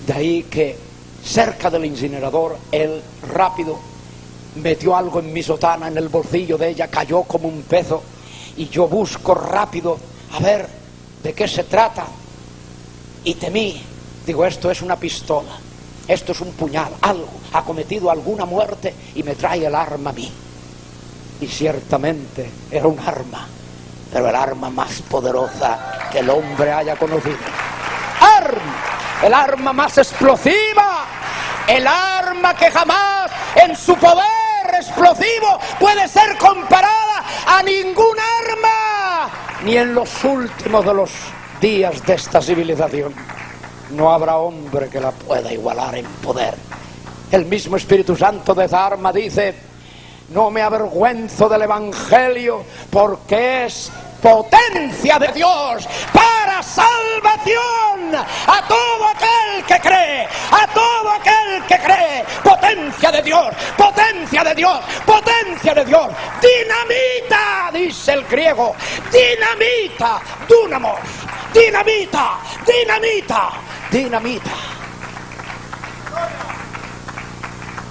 De ahí que cerca del incinerador, él rápido metió algo en mi sotana, en el bolsillo de ella, cayó como un peso, y yo busco rápido a ver de qué se trata, y temí. Digo, esto es una pistola, esto es un puñal, algo ha cometido alguna muerte y me trae el arma a mí. Y ciertamente era un arma, pero el arma más poderosa que el hombre haya conocido. El arma más explosiva, el arma que jamás en su poder explosivo puede ser comparada a ningún arma, ni en los últimos de los días de esta civilización. No habrá hombre que la pueda igualar en poder. El mismo Espíritu Santo de esa arma dice, no me avergüenzo del Evangelio, porque es potencia de Dios para salvación a todo aquel que cree, a todo aquel que cree. Potencia de Dios, potencia de Dios, potencia de Dios. Dinamita, dice el griego, dinamita, dunamos, dinamita, dinamita, dinamita.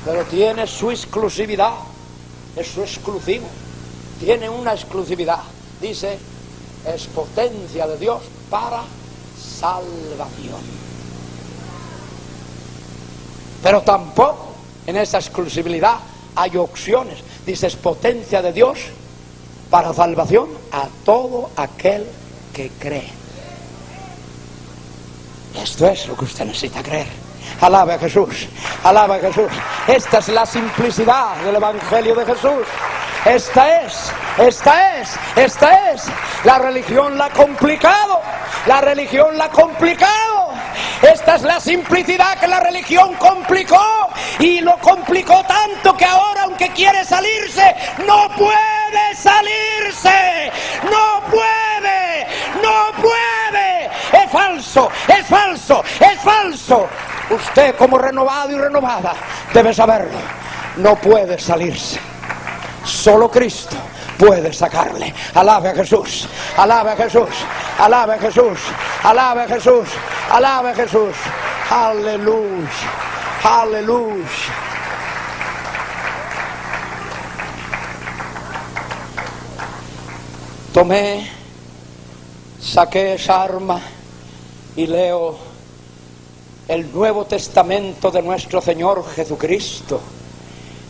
Pero tiene su exclusividad, es su exclusivo, tiene una exclusividad. Dice, es potencia de Dios para salvación. Pero tampoco en esa exclusividad hay opciones. Dice, es potencia de Dios para salvación a todo aquel que cree. Esto es lo que usted necesita creer. Alabe a Jesús, alabe a Jesús. Esta es la simplicidad del Evangelio de Jesús. Esta es. La religión la ha complicado. La religión la ha complicado. Esta es la simplicidad que la religión complicó. Y lo complicó tanto que ahora, aunque quiere salirse, no puede salirse. No puede. No puede. Es falso, es falso, es falso. Usted, como renovado y renovada, debe saberlo. No puede salirse. Solo Cristo puede sacarle. Alabe a Jesús, alabe a Jesús, alabe a Jesús, alabe a Jesús, alabe a Jesús. Aleluya, aleluya. Saqué esa arma y leo el Nuevo Testamento de nuestro Señor Jesucristo,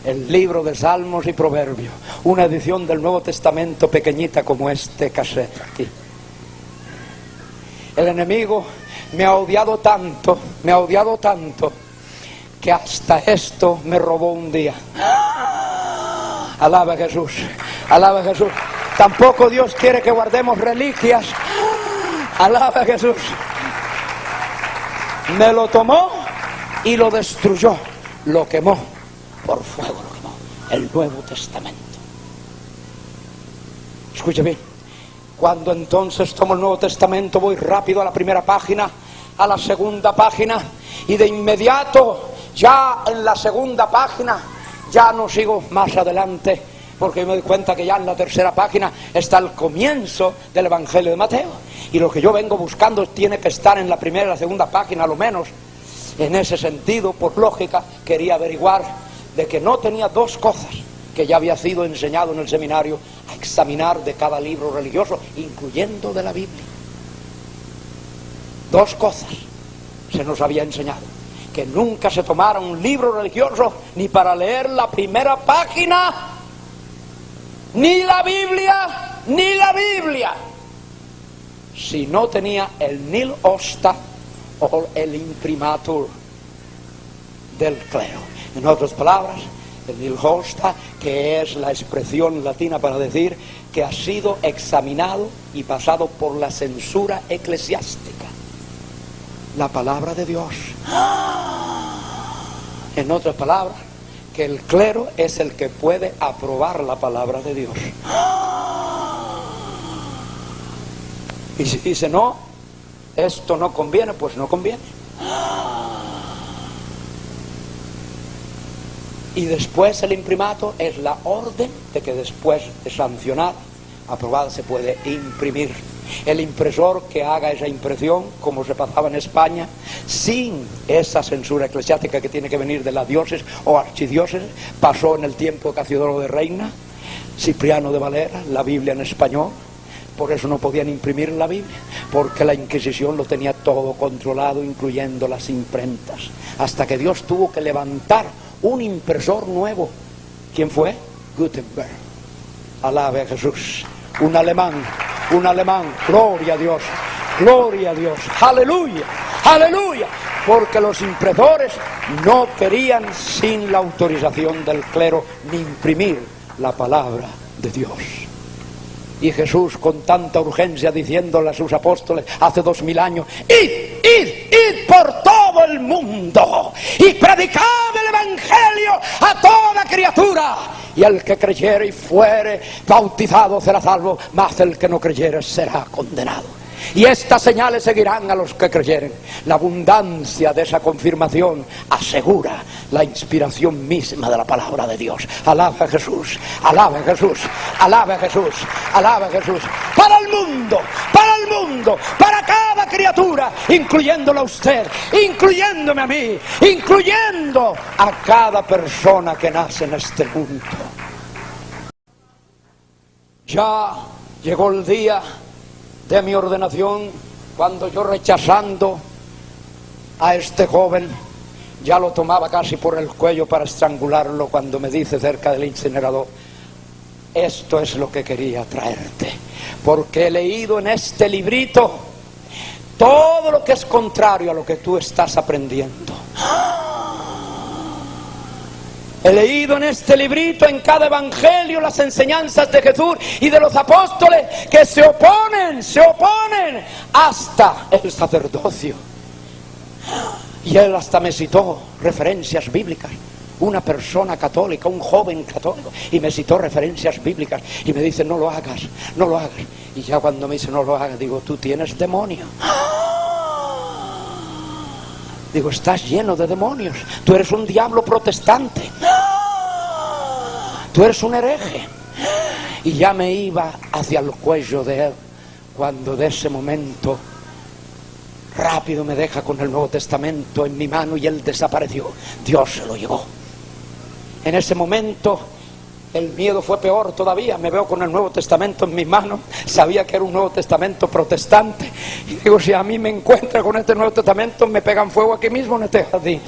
el libro de Salmos y Proverbios, una edición del Nuevo Testamento pequeñita como este cassette aquí. El enemigo me ha odiado tanto, que hasta esto me robó un día. Alaba a Jesús, alaba a Jesús. Tampoco Dios quiere que guardemos reliquias. Alaba a Jesús. Me lo tomó y lo destruyó, lo quemó, por fuego lo quemó. El Nuevo Testamento. Escuche bien, cuando entonces tomo el Nuevo Testamento, voy rápido a la primera página, a la segunda página, y de inmediato, ya en la segunda página, ya no sigo más adelante, porque me doy cuenta que ya en la tercera página está el comienzo del Evangelio de Mateo, y lo que yo vengo buscando tiene que estar en la primera y la segunda página, a lo menos. En ese sentido, por lógica, quería averiguar de que no tenía dos cosas que ya había sido enseñado en el seminario a examinar de cada libro religioso, incluyendo de la Biblia. Dos cosas se nos había enseñado: que nunca se tomara un libro religioso ni para leer la primera página, ni la Biblia, si no tenía el nil osta o el imprimatur del clero. En otras palabras, el nil osta, que es la expresión latina para decir que ha sido examinado y pasado por la censura eclesiástica. La palabra de Dios. En otras palabras, que el clero es el que puede aprobar la palabra de Dios. Y si dice no, esto no conviene, pues no conviene. Y después el imprimato es la orden de que después de sancionada, aprobada, se puede imprimir. El impresor que haga esa impresión, como se pasaba en España, sin esa censura eclesiástica que tiene que venir de la diócesis o archidiócesis, pasó en el tiempo de Casiodoro de Reina, Cipriano de Valera, la Biblia en español. Por eso no podían imprimir la Biblia, porque la Inquisición lo tenía todo controlado, incluyendo las imprentas, hasta que Dios tuvo que levantar un impresor nuevo. ¿Quién fue? Gutenberg. Alabe a Jesús. Un alemán, gloria a Dios, aleluya, aleluya, porque los impresores no querían sin la autorización del clero ni imprimir la palabra de Dios. Y Jesús, con tanta urgencia, diciéndole a sus apóstoles hace 2000 años: id por todo el mundo y predicad el evangelio a toda criatura, y el que creyere y fuere bautizado será salvo, mas el que no creyere será condenado. Y estas señales seguirán a los que creyeren. La abundancia de esa confirmación asegura la inspiración misma de la palabra de Dios. Alaba a Jesús, alaba a Jesús, alaba a Jesús, alaba a Jesús. Para el mundo, para cada criatura, incluyéndolo a usted, incluyéndome a mí, incluyendo a cada persona que nace en este mundo. Ya llegó el día de mi ordenación, cuando yo, rechazando a este joven, ya lo tomaba casi por el cuello para estrangularlo, cuando me dice cerca del incinerador: esto es lo que quería traerte, porque he leído en este librito todo lo que es contrario a lo que tú estás aprendiendo. He leído en este librito, en cada evangelio, las enseñanzas de Jesús y de los apóstoles que se oponen hasta el sacerdocio. Y él hasta me citó referencias bíblicas. Una persona católica, un joven católico, y me citó referencias bíblicas y me dice: no lo hagas. Y ya cuando me dice no lo hagas, digo: tú tienes demonio. Digo: estás lleno de demonios, tú eres un diablo protestante, tú eres un hereje. Y ya me iba hacia el cuello de él, cuando de ese momento rápido me deja con el Nuevo Testamento en mi mano y él desapareció. Dios se lo llevó. En ese momento el miedo fue peor todavía. Me veo con el Nuevo Testamento en mis manos. Sabía que era un Nuevo Testamento protestante. Y digo: si a mí me encuentra con este Nuevo Testamento, me pegan fuego aquí mismo en este jardín.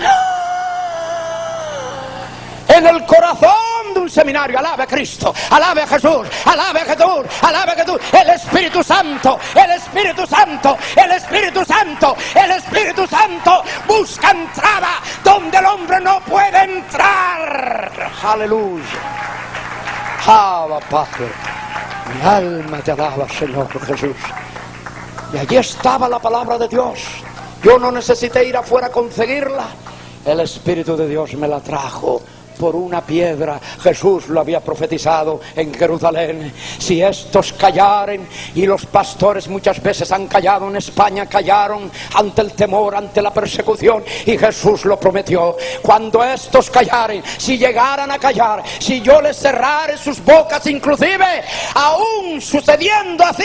En el corazón de un seminario. Alabe a Cristo, alabe a Jesús, alabe a Jesús, alabe a Jesús. El Espíritu Santo, el Espíritu Santo, el Espíritu Santo, el Espíritu Santo busca entrada donde el hombre no puede entrar. Aleluya. Alaba, Padre, mi alma te alaba, Señor Jesús. Y allí estaba la palabra de Dios. Yo no necesité ir afuera a conseguirla. El Espíritu de Dios me la trajo por una piedra. Jesús lo había profetizado en Jerusalén: si estos callaren, y los pastores muchas veces han callado en España, callaron ante el temor, ante la persecución, y Jesús lo prometió: cuando estos callaren, si llegaran a callar, si yo les cerrare sus bocas, inclusive aún sucediendo así,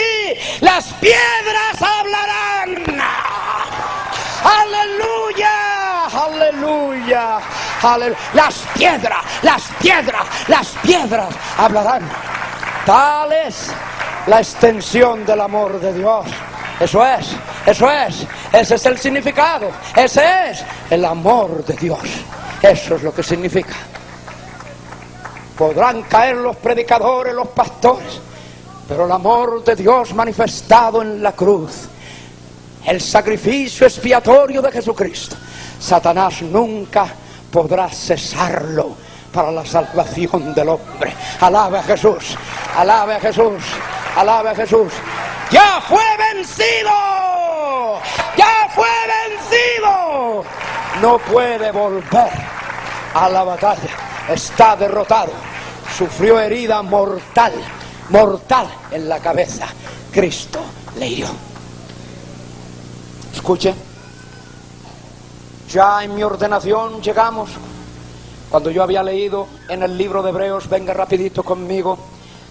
las piedras hablarán. ¡Aleluya! ¡Aleluya! ¡Aleluya! Las piedras hablarán. Tal es la extensión del amor de Dios. Eso es Ese es el significado. Ese es el amor de Dios. Eso es lo que significa. Podrán caer los predicadores, los pastores, pero el amor de Dios manifestado en la cruz, el sacrificio expiatorio de Jesucristo, Satanás nunca podrá cesarlo para la salvación del hombre. Alabe a Jesús, alabe a Jesús, alabe a Jesús. ¡Ya fue vencido! ¡Ya fue vencido! No puede volver a la batalla. Está derrotado. Sufrió herida mortal, mortal en la cabeza. Cristo le hirió. Escuche, ya en mi ordenación llegamos. Cuando yo había leído en el libro de Hebreos, venga rapidito conmigo,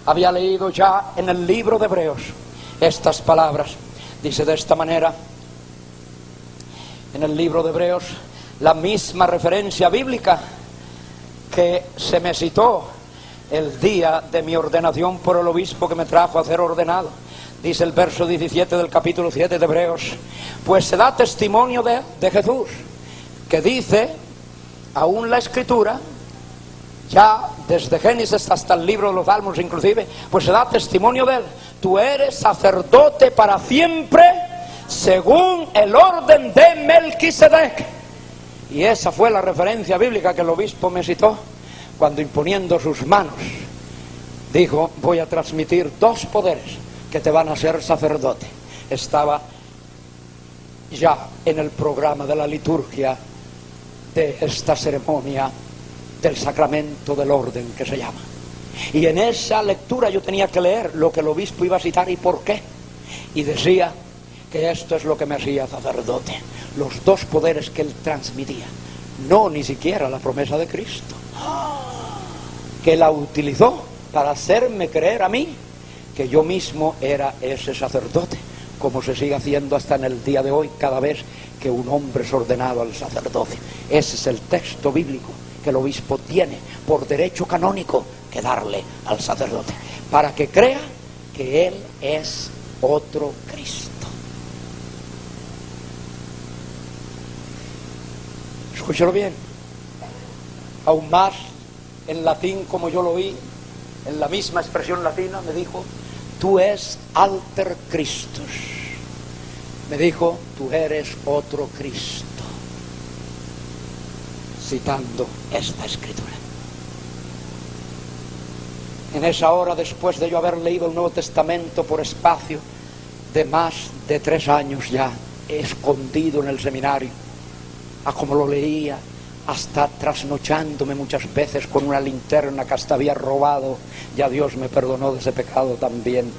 había leído ya en el libro de Hebreos estas palabras. Dice de esta manera, en el libro de Hebreos, la misma referencia bíblica que se me citó el día de mi ordenación por el obispo que me trajo a ser ordenado. Dice el verso 17 del capítulo 7 de Hebreos: pues se da testimonio de Jesús, que dice, aún la Escritura, ya desde Génesis hasta el libro de los Salmos inclusive, pues se da testimonio de él: tú eres sacerdote para siempre, según el orden de Melquisedec. Y esa fue la referencia bíblica que el obispo me citó, cuando imponiendo sus manos dijo: voy a transmitir dos poderes que te van a hacer sacerdote. Estaba ya en el programa de la liturgia de esta ceremonia del sacramento del orden que se llama. Y en esa lectura yo tenía que leer lo que el obispo iba a citar y por qué. Y decía que esto es lo que me hacía sacerdote, los dos poderes que él transmitía, no ni siquiera la promesa de Cristo, que la utilizó para hacerme creer a mí que yo mismo era ese sacerdote, como se sigue haciendo hasta en el día de hoy cada vez que un hombre es ordenado al sacerdocio. Ese es el texto bíblico que el obispo tiene por derecho canónico que darle al sacerdote, para que crea que él es otro Cristo. Escúchalo bien. Aún más en latín, como yo lo oí, en la misma expresión latina, me dijo: tú es alter Christus. Me dijo: tú eres otro Cristo, citando esta escritura. En esa hora, después de yo haber leído el Nuevo Testamento por espacio de más de 3 años ya, escondido en el seminario, a como lo leía, hasta trasnochándome muchas veces con una linterna que hasta había robado, ya Dios me perdonó de ese pecado también,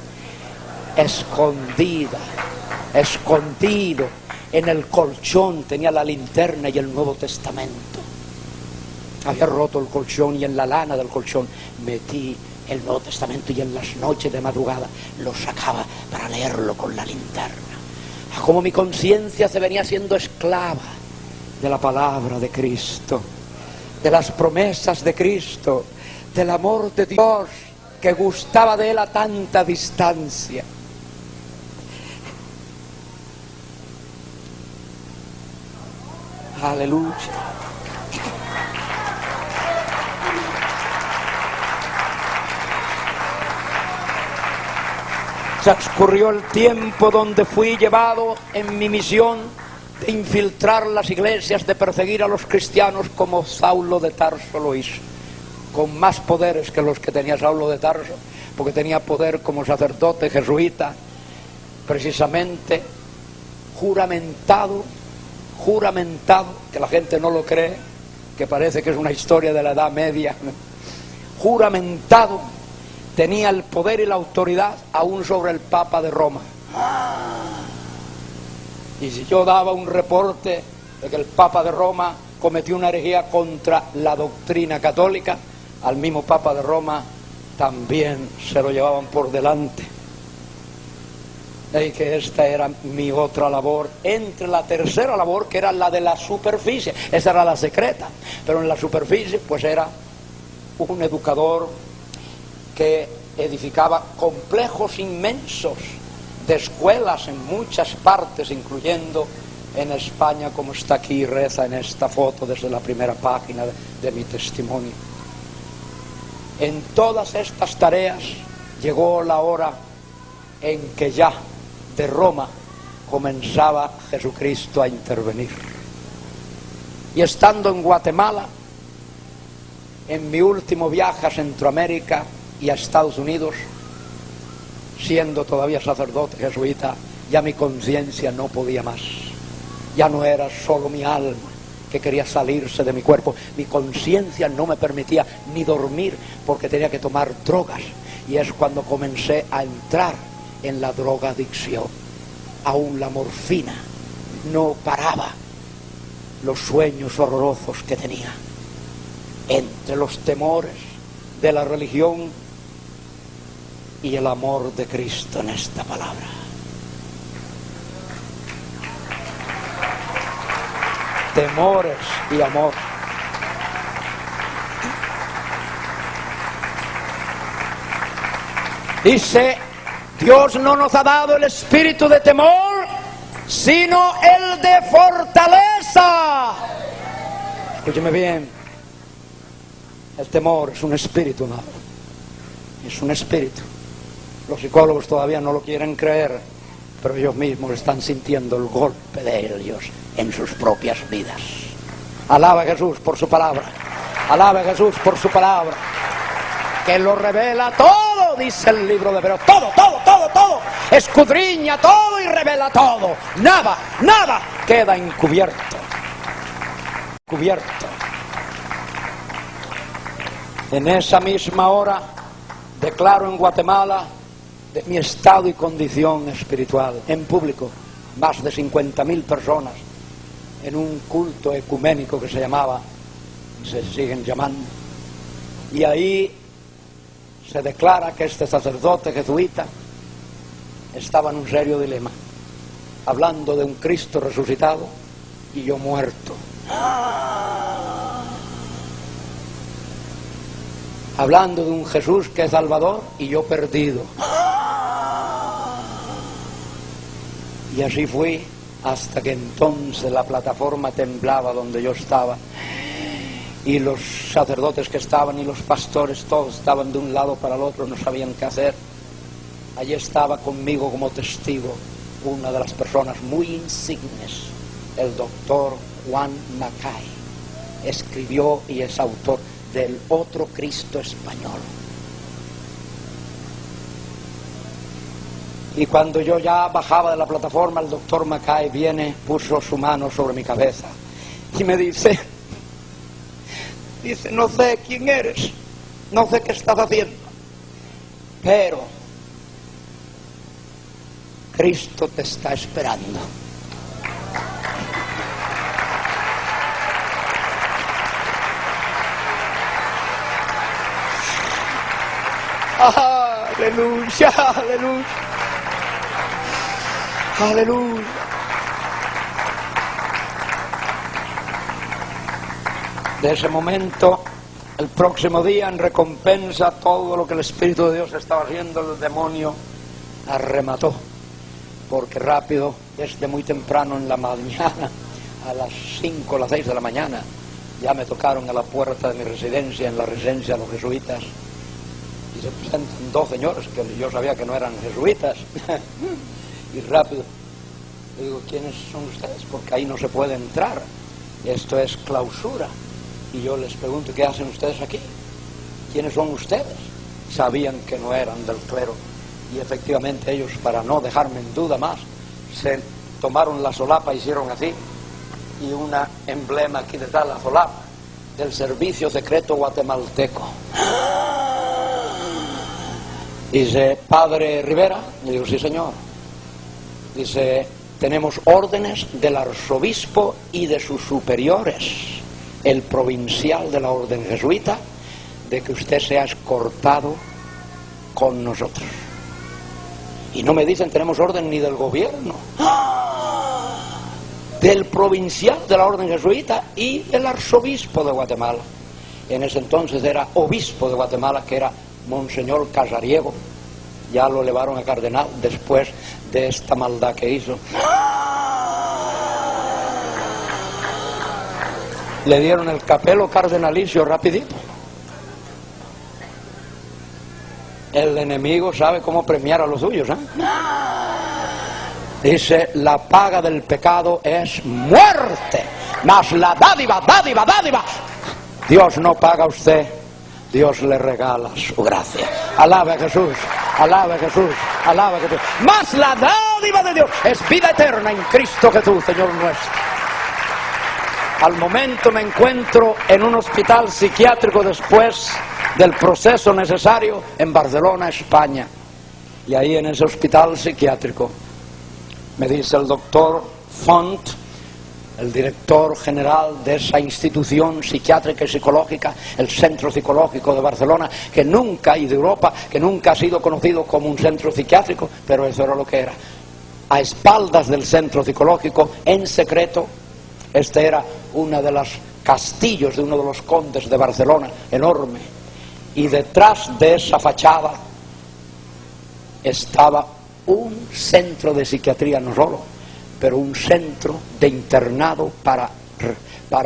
escondido en el colchón tenía la linterna y el Nuevo Testamento. Había roto el colchón y en la lana del colchón metí el Nuevo Testamento, y en las noches de madrugada lo sacaba para leerlo con la linterna. A como mi conciencia se venía siendo esclava de la palabra de Cristo, de las promesas de Cristo, del amor de Dios que gustaba de él a tanta distancia. Aleluya. Transcurrió el tiempo donde fui llevado en mi misión de infiltrar las iglesias, de perseguir a los cristianos como Saulo de Tarso lo hizo, con más poderes que los que tenía Saulo de Tarso, porque tenía poder como sacerdote jesuita, precisamente juramentado, que la gente no lo cree, que parece que es una historia de la Edad Media, juramentado, tenía el poder y la autoridad aún sobre el Papa de Roma. Y si yo daba un reporte de que el Papa de Roma cometió una herejía contra la doctrina católica, al mismo Papa de Roma también se lo llevaban por delante. Y que esta era mi otra labor, entre la tercera labor, que era la de la superficie. Esa era la secreta, pero en la superficie pues era un educador que edificaba complejos inmensos de escuelas en muchas partes, incluyendo en España como está aquí, reza en esta foto desde la primera página de mi testimonio. En todas estas tareas llegó la hora en que ya de Roma comenzaba Jesucristo a intervenir. Y estando en Guatemala, en mi último viaje a Centroamérica y a Estados Unidos, siendo todavía sacerdote jesuita, ya mi conciencia no podía más. Ya no era solo mi alma que quería salirse de mi cuerpo. Mi conciencia no me permitía ni dormir porque tenía que tomar drogas. Y es cuando comencé a entrar en la drogadicción. Aún la morfina no paraba los sueños horrorosos que tenía. Entre los temores de la religión y el amor de Cristo en esta palabra. Temores y amor. Dice, Dios no nos ha dado el espíritu de temor, sino el de fortaleza. Escúcheme bien. El temor es un espíritu, amado. Es un espíritu. Los psicólogos todavía no lo quieren creer, pero ellos mismos están sintiendo el golpe de ellos en sus propias vidas. Alaba a Jesús por su palabra. Alaba a Jesús por su palabra, que lo revela todo, dice el libro de Hebreos. Todo, todo, todo, todo. Escudriña todo y revela todo. Nada, nada queda encubierto. Cubierto. En esa misma hora declaro en Guatemala de mi estado y condición espiritual, en público, más de 50.000 personas, en un culto ecuménico que se llamaba, y se siguen llamando, y ahí se declara que este sacerdote jesuita estaba en un serio dilema, hablando de un Cristo resucitado y yo muerto. Hablando de un Jesús que es Salvador y yo perdido. Y así fui hasta que entonces la plataforma temblaba donde yo estaba. Y los sacerdotes que estaban y los pastores todos estaban de un lado para el otro, no sabían qué hacer. Allí estaba conmigo como testigo una de las personas muy insignes, el doctor Juan Macay. Escribió y es autor del Otro Cristo Español. Y cuando yo ya bajaba de la plataforma, el doctor Macay viene, puso su mano sobre mi cabeza y me dice, no sé quién eres, no sé qué estás haciendo, pero Cristo te está esperando. Aleluya, aleluya, aleluya. De ese momento, el próximo día, en recompensa todo lo que el Espíritu de Dios estaba haciendo, el demonio arremató, porque rápido, desde muy temprano en la mañana, a las 5 o las 6 de la mañana, ya me tocaron a la puerta de mi residencia, en la residencia de los jesuitas, y se presentan dos señores que yo sabía que no eran jesuitas. Y rápido le digo, ¿quiénes son ustedes? Porque ahí no se puede entrar, esto es clausura. Y yo les pregunto, ¿qué hacen ustedes aquí? ¿Quiénes son ustedes? Sabían que no eran del clero, y efectivamente ellos, para no dejarme en duda más, se tomaron la solapa, hicieron así, y un emblema aquí detrás de la solapa del Servicio Secreto Guatemalteco. Dice, Padre Rivera. Le digo, sí señor. Dice, tenemos órdenes del arzobispo y de sus superiores, el provincial de la orden jesuita, de que usted sea escortado con nosotros. Y no me dicen, tenemos orden ni del gobierno, del provincial de la orden jesuita y del arzobispo de Guatemala. En ese entonces era obispo de Guatemala, que era Monseñor Casariego. Ya lo elevaron a cardenal después de esta maldad que hizo. Le dieron el capelo cardenalicio rapidito. El enemigo sabe cómo premiar a los suyos, ¿eh? Dice, la paga del pecado es muerte, mas la dádiva. Dios no paga a usted, Dios le regala su gracia. Alabe a Jesús, alabe a Jesús, alabe a Jesús. Mas la dádiva de Dios es vida eterna en Cristo Jesús, Señor nuestro. Al momento me encuentro en un hospital psiquiátrico después del proceso necesario en Barcelona, España. Y ahí en ese hospital psiquiátrico me dice el doctor Font, el director general de esa institución psiquiátrica y psicológica, el Centro Psicológico de Barcelona, que nunca, y de Europa, que nunca ha sido conocido como un centro psiquiátrico, pero eso era lo que era. A espaldas del centro psicológico, en secreto, este era uno de los castillos de uno de los condes de Barcelona, enorme, y detrás de esa fachada estaba un centro de psiquiatría, no solo, pero un centro de internado para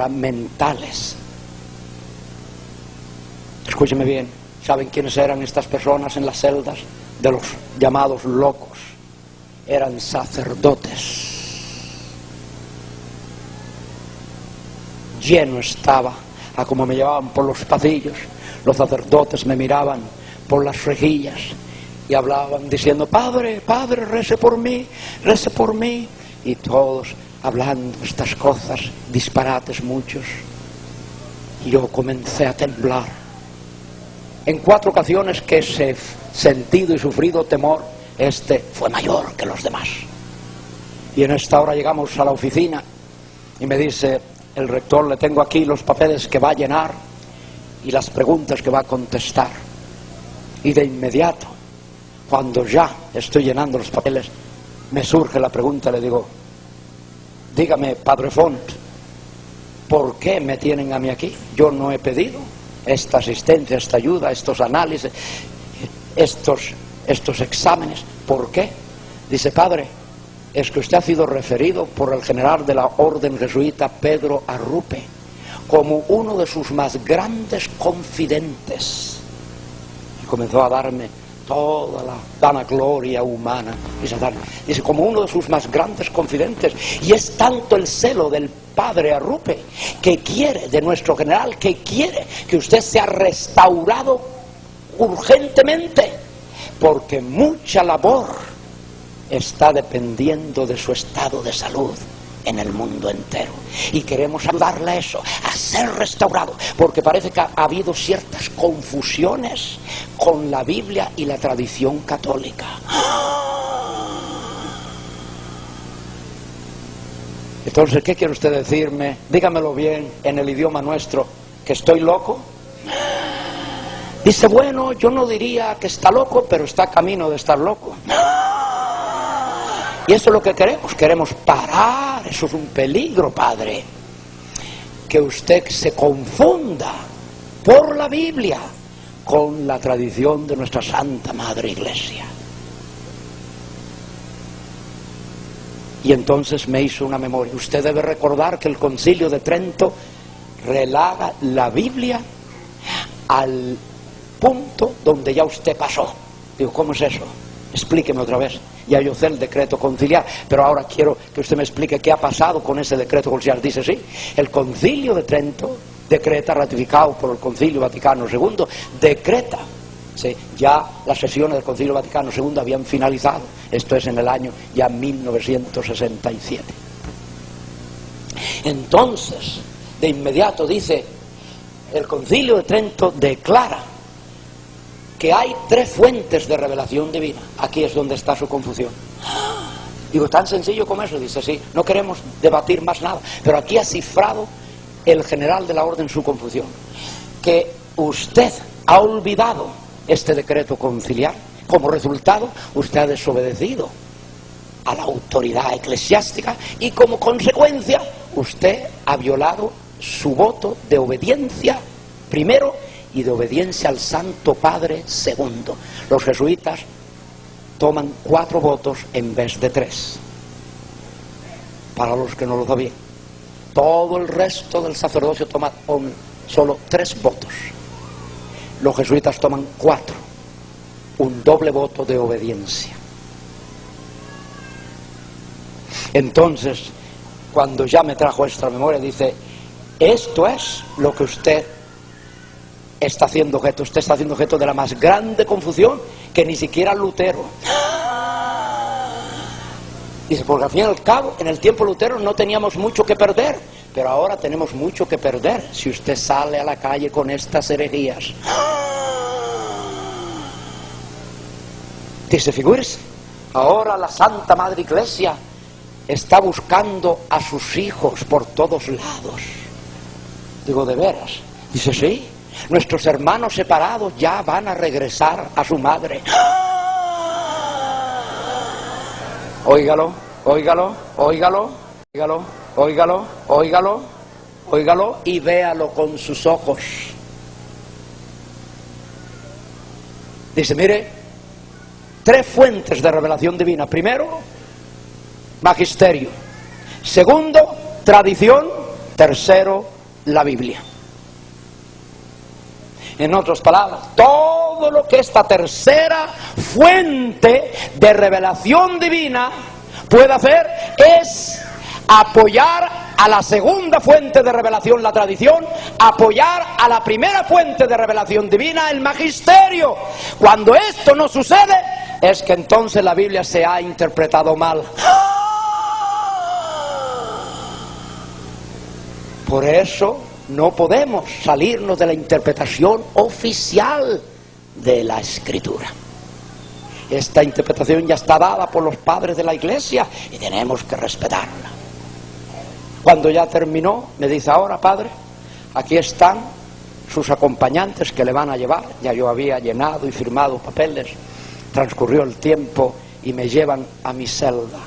mentales. Escúcheme bien, ¿saben quiénes eran estas personas en las celdas de los llamados locos? Eran sacerdotes. Lleno estaba, a como me llevaban por los pasillos, los sacerdotes me miraban por las rejillas y hablaban diciendo, Padre, Padre, rece por mí, y todos hablando estas cosas, disparates muchos, y yo comencé a temblar. En 4 ocasiones que he sentido y sufrido temor, este fue mayor que los demás. Y en esta hora llegamos a la oficina y me dice el rector, le tengo aquí los papeles que va a llenar y las preguntas que va a contestar. Y de inmediato, cuando ya estoy llenando los papeles, me surge la pregunta, le digo, dígame, Padre Font, ¿por qué me tienen a mí aquí? Yo no he pedido esta asistencia, esta ayuda, estos análisis, estos exámenes. ¿Por qué? Dice, Padre, es que usted ha sido referido por el general de la orden jesuita Pedro Arrupe como uno de sus más grandes confidentes. Y comenzó a darme toda la vanagloria humana. Dice, como uno de sus más grandes confidentes. Y es tanto el celo del padre Arrupe, que quiere, de nuestro general, que quiere que usted sea restaurado urgentemente, porque mucha labor está dependiendo de su estado de salud en el mundo entero. Y queremos ayudarle a eso, a ser restaurado, porque parece que ha habido ciertas confusiones con la Biblia y la tradición católica. Entonces, ¿qué quiere usted decirme? Dígamelo bien, en el idioma nuestro, ¿que estoy loco? Dice, bueno, yo no diría que está loco, pero está camino de estar loco. Y eso es lo que queremos parar. Eso es un peligro, Padre, que usted se confunda por la Biblia con la tradición de nuestra Santa Madre Iglesia. Y entonces me hizo una memoria. Usted debe recordar que el Concilio de Trento relaga la Biblia al punto donde ya usted pasó. Digo, ¿cómo es eso? Explíqueme otra vez. Ya yo sé el decreto conciliar, pero ahora quiero que usted me explique qué ha pasado con ese decreto conciliar. Dice, sí, el Concilio de Trento decreta, ratificado por el Concilio Vaticano II, decreta, sí, ya las sesiones del Concilio Vaticano II habían finalizado, esto es en el año ya 1967. Entonces, de inmediato dice, el Concilio de Trento declara que hay 3 fuentes de revelación divina. Aquí es donde está su confusión. Digo, tan sencillo como eso. Dice, sí, no queremos debatir más nada, pero aquí ha cifrado el general de la orden su confusión, que usted ha olvidado este decreto conciliar. Como resultado, usted ha desobedecido a la autoridad eclesiástica y como consecuencia usted ha violado su voto de obediencia primero y de obediencia al Santo Padre segundo. Los jesuitas toman 4 votos en vez de 3, para los que no lo sabían. Todo el resto del sacerdocio toma solo 3 votos. Los jesuitas toman 4. Un doble voto de obediencia. Entonces, cuando ya me trajo esta memoria, dice: esto es lo que usted está haciendo objeto. Usted está haciendo objeto de la más grande confusión que ni siquiera Lutero. Dice, porque al fin y al cabo, en el tiempo Lutero no teníamos mucho que perder, pero ahora tenemos mucho que perder si usted sale a la calle con estas herejías. Dice, figúrese, ahora la Santa Madre Iglesia está buscando a sus hijos por todos lados. Digo, ¿de veras? Dice, sí, nuestros hermanos separados ya van a regresar a su madre. Óigalo, óigalo, óigalo, óigalo, óigalo, óigalo, óigalo y véalo con sus ojos. Dice, mire, 3 fuentes de revelación divina. Primero, magisterio. Segundo, tradición. Tercero, la Biblia. En otras palabras, todo lo que esta tercera fuente de revelación divina puede hacer es apoyar a la segunda fuente de revelación, la tradición, apoyar a la primera fuente de revelación divina, el magisterio. Cuando esto no sucede, es que entonces la Biblia se ha interpretado mal. Por eso no podemos salirnos de la interpretación oficial de la Escritura. Esta interpretación ya está dada por los padres de la Iglesia y tenemos que respetarla. Cuando ya terminó, me dice, ahora padre, aquí están sus acompañantes que le van a llevar. Ya yo había llenado y firmado papeles. Transcurrió el tiempo y me llevan a mi celda.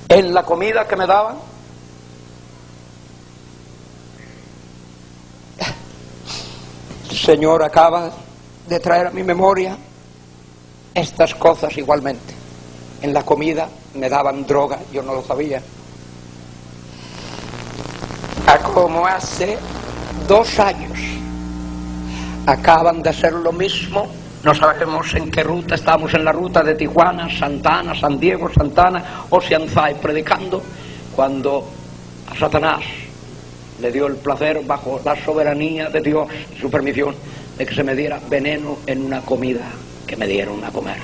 En la comida que me daban, el Señor acaba de traer a mi memoria estas cosas igualmente. En la comida me daban droga, yo no lo sabía. Como hace 2 años acaban de hacer lo mismo. No sabemos en qué ruta, estábamos en la ruta de Tijuana, Santa Ana, San Diego, Santa Ana, Oceanside, predicando, cuando a Satanás le dio el placer, bajo la soberanía de Dios y su permisión, de que se me diera veneno en una comida que me dieron a comer.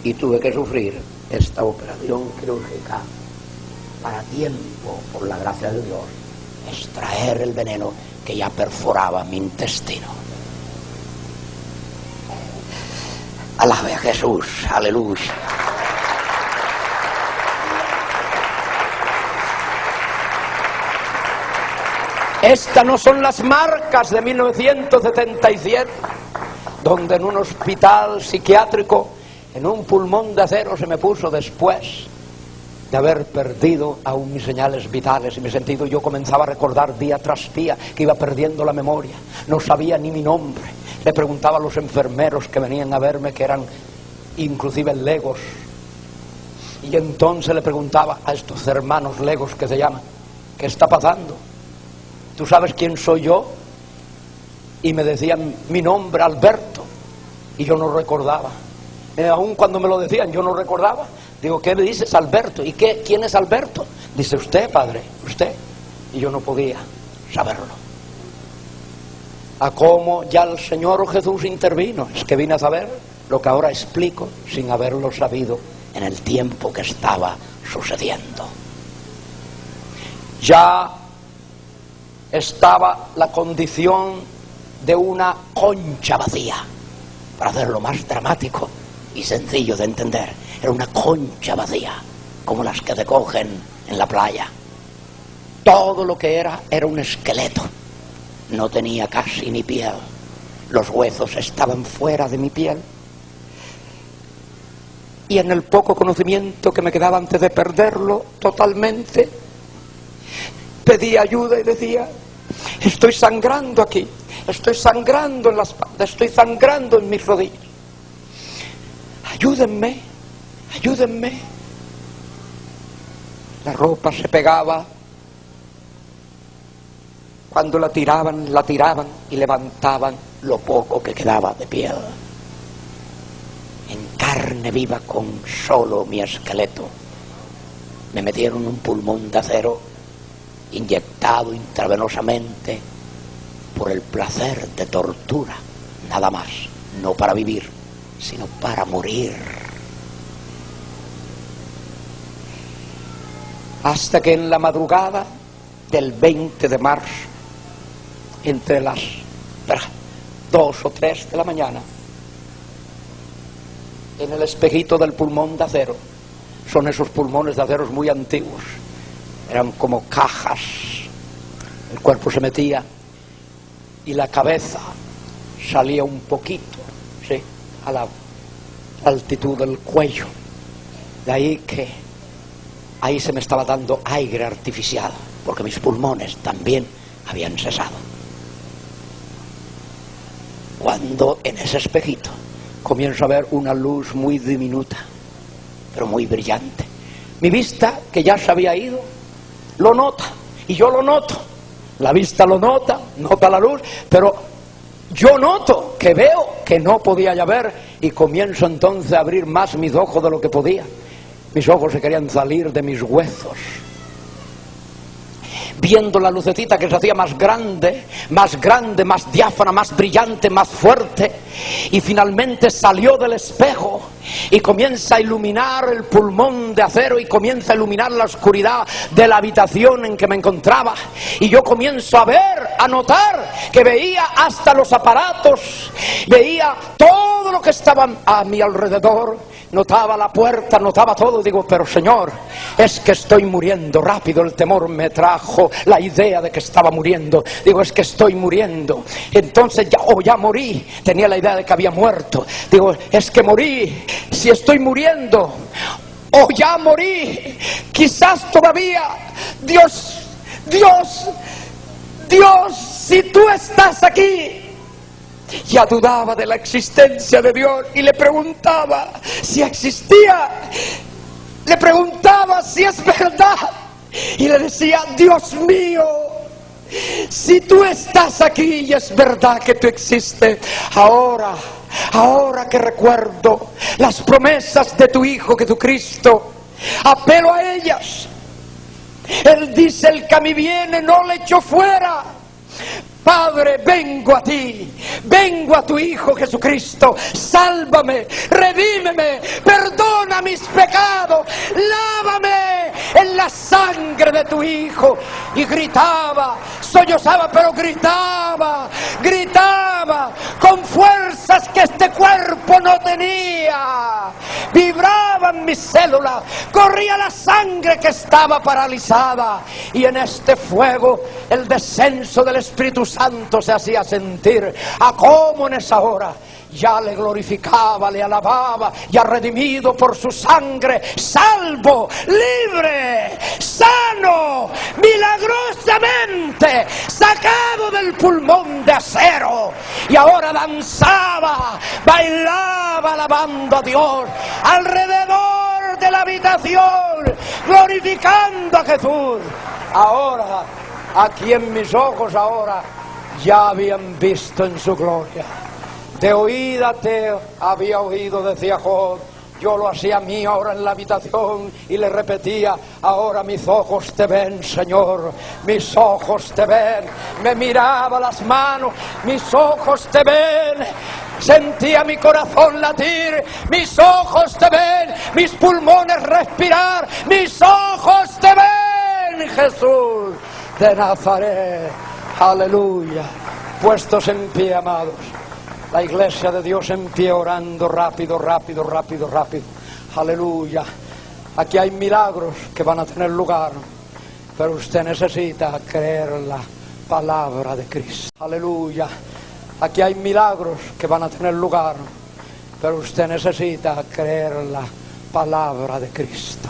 Y tuve que sufrir esta operación quirúrgica para tiempo, por la gracia de Dios, extraer el veneno que ya perforaba mi intestino. Alabe a Jesús, aleluya. Estas no son las marcas de 1977, donde en un hospital psiquiátrico, en un pulmón de acero, se me puso después de haber perdido aún mis señales vitales y mi sentido. Yo comenzaba a recordar día tras día que iba perdiendo la memoria. No sabía ni mi nombre. Le preguntaba a los enfermeros que venían a verme, que eran inclusive legos. Y entonces le preguntaba a estos hermanos legos que se llaman, ¿qué está pasando? ¿Tú sabes quién soy yo? Y me decían mi nombre, Alberto, y yo no recordaba. Aún cuando me lo decían, yo no recordaba. Digo, ¿qué me dices, Alberto? ¿Y quién es Alberto? Dice, usted, padre, usted. Y yo no podía saberlo. A cómo ya el Señor Jesús intervino. Es que vine a saber lo que ahora explico sin haberlo sabido en el tiempo que estaba sucediendo. Ya estaba la condición de una concha vacía, para hacerlo más dramático y sencillo de entender. Era una concha vacía, como las que recogen en la playa. Todo lo que era un esqueleto. No tenía casi ni piel. Los huesos estaban fuera de mi piel. Y en el poco conocimiento que me quedaba antes de perderlo totalmente, pedí ayuda y decía, estoy sangrando aquí, estoy sangrando en la espalda, estoy sangrando en mis rodillas. Ayúdenme, ayúdenme. La ropa se pegaba. Cuando la tiraban y levantaban lo poco que quedaba de piel. En carne viva con solo mi esqueleto. Me metieron un pulmón de acero inyectado intravenosamente por el placer de tortura, nada más, no para vivir, sino para morir. Hasta que en la madrugada del 20 de marzo, entre las 2 o 3 de la mañana, en el espejito del pulmón de acero, son esos pulmones de acero muy antiguos, eran como cajas, el cuerpo se metía y la cabeza salía un poquito, ¿sí?, a la altitud del cuello. De ahí que ahí se me estaba dando aire artificial, porque mis pulmones también habían cesado. Cuando en ese espejito comienzo a ver una luz muy diminuta, pero muy brillante. Mi vista, que ya se había ido, lo nota, y yo lo noto. La vista lo nota, nota la luz, pero yo noto que veo que no podía ya ver, y comienzo entonces a abrir más mis ojos de lo que podía. Mis ojos se querían salir de mis huesos. Viendo la lucecita que se hacía más grande, más diáfana, más brillante, más fuerte, y finalmente salió del espejo y comienza a iluminar el pulmón de acero y comienza a iluminar la oscuridad de la habitación en que me encontraba, y yo comienzo a ver, a notar que veía hasta los aparatos, veía todo lo que estaba a mi alrededor. Notaba la puerta, notaba todo, y digo, pero Señor, es que estoy muriendo rápido. El temor me trajo la idea de que estaba muriendo. Digo, es que estoy muriendo. Entonces ya morí, tenía la idea de que había muerto. Digo, es que morí, si estoy muriendo, o ya morí, quizás todavía, Dios, si tú estás aquí. Ya dudaba de la existencia de Dios y le preguntaba si existía, le preguntaba si es verdad, y le decía, Dios mío, si tú estás aquí y es verdad que tú existes, ahora que recuerdo las promesas de tu Hijo Jesucristo, apelo a ellas. Él dice, el que a mí viene no le echo fuera. Padre, vengo a ti, vengo a tu Hijo Jesucristo, sálvame, redímeme, perdona mis pecados, lávame en la sangre de tu Hijo. Y gritaba, sollozaba, pero gritaba con fuerzas que este cuerpo no tenía. Vibraban mis células, corría la sangre que estaba paralizada, y en este fuego el descenso del Espíritu Santo se hacía sentir. A cómo en esa hora ya le glorificaba, le alababa, ya redimido por su sangre, salvo, libre, sano, milagrosamente, sacado del pulmón de acero. Y ahora danzaba, bailaba, alabando a Dios alrededor de la habitación, glorificando a Jesús. Ahora, aquí en mis ojos ahora ya habían visto en su gloria. De oída te había oído, decía Job. Yo lo hacía mío ahora en la habitación y le repetía, ahora mis ojos te ven, Señor, mis ojos te ven. Me miraba las manos, mis ojos te ven. Sentía mi corazón latir, mis ojos te ven, mis pulmones respirar, mis ojos te ven, Jesús de Nazaret. Aleluya. Puestos en pie, amados, la iglesia de Dios en pie, orando rápido. Aleluya. Aquí hay milagros que van a tener lugar, pero usted necesita creer la palabra de Cristo. Aleluya. Aquí hay milagros que van a tener lugar, pero usted necesita creer la palabra de Cristo.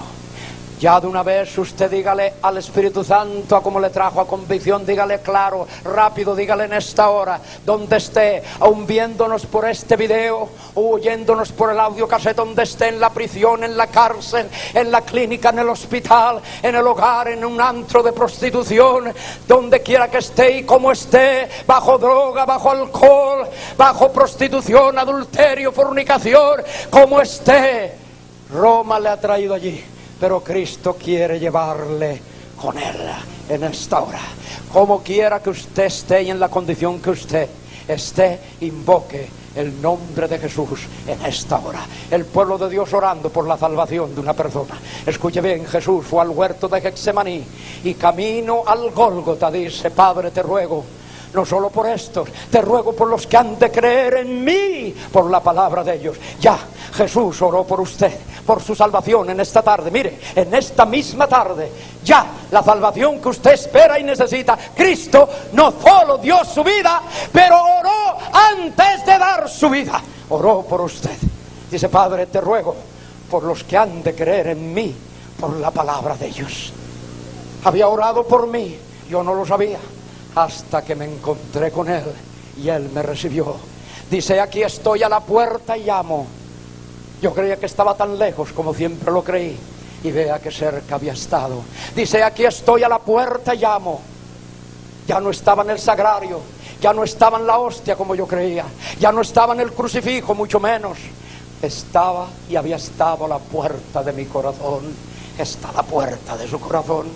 Ya de una vez usted dígale al Espíritu Santo, a como le trajo a convicción, dígale claro, rápido, dígale en esta hora, donde esté, aun viéndonos por este video, o oyéndonos por el audio cassette, donde esté, en la prisión, en la cárcel, en la clínica, en el hospital, en el hogar, en un antro de prostitución, donde quiera que esté y como esté, bajo droga, bajo alcohol, bajo prostitución, adulterio, fornicación, como esté, Roma le ha traído allí. Pero Cristo quiere llevarle con Él en esta hora. Como quiera que usted esté y en la condición que usted esté, invoque el nombre de Jesús en esta hora. El pueblo de Dios orando por la salvación de una persona. Escuche bien, Jesús fue al huerto de Getsemaní y camino al Gólgota dice: Padre, te ruego, no solo por estos, te ruego por los que han de creer en mí, por la palabra de ellos. Ya, Jesús oró por usted, por su salvación en esta tarde. Mire, en esta misma tarde, ya, la salvación que usted espera y necesita. Cristo no solo dio su vida, pero oró antes de dar su vida. Oró por usted. Dice: Padre, te ruego por los que han de creer en mí, por la palabra de ellos. Había orado por mí, yo no lo sabía, hasta que me encontré con Él y Él me recibió. Dice: aquí estoy a la puerta y llamo. Yo creía que estaba tan lejos como siempre lo creí, y vea que cerca había estado. Dice: aquí estoy a la puerta y llamo. Ya no estaba en el sagrario, ya no estaba en la hostia como yo creía, ya no estaba en el crucifijo, mucho menos. Estaba y había estado a la puerta de mi corazón. Está a la puerta de su corazón.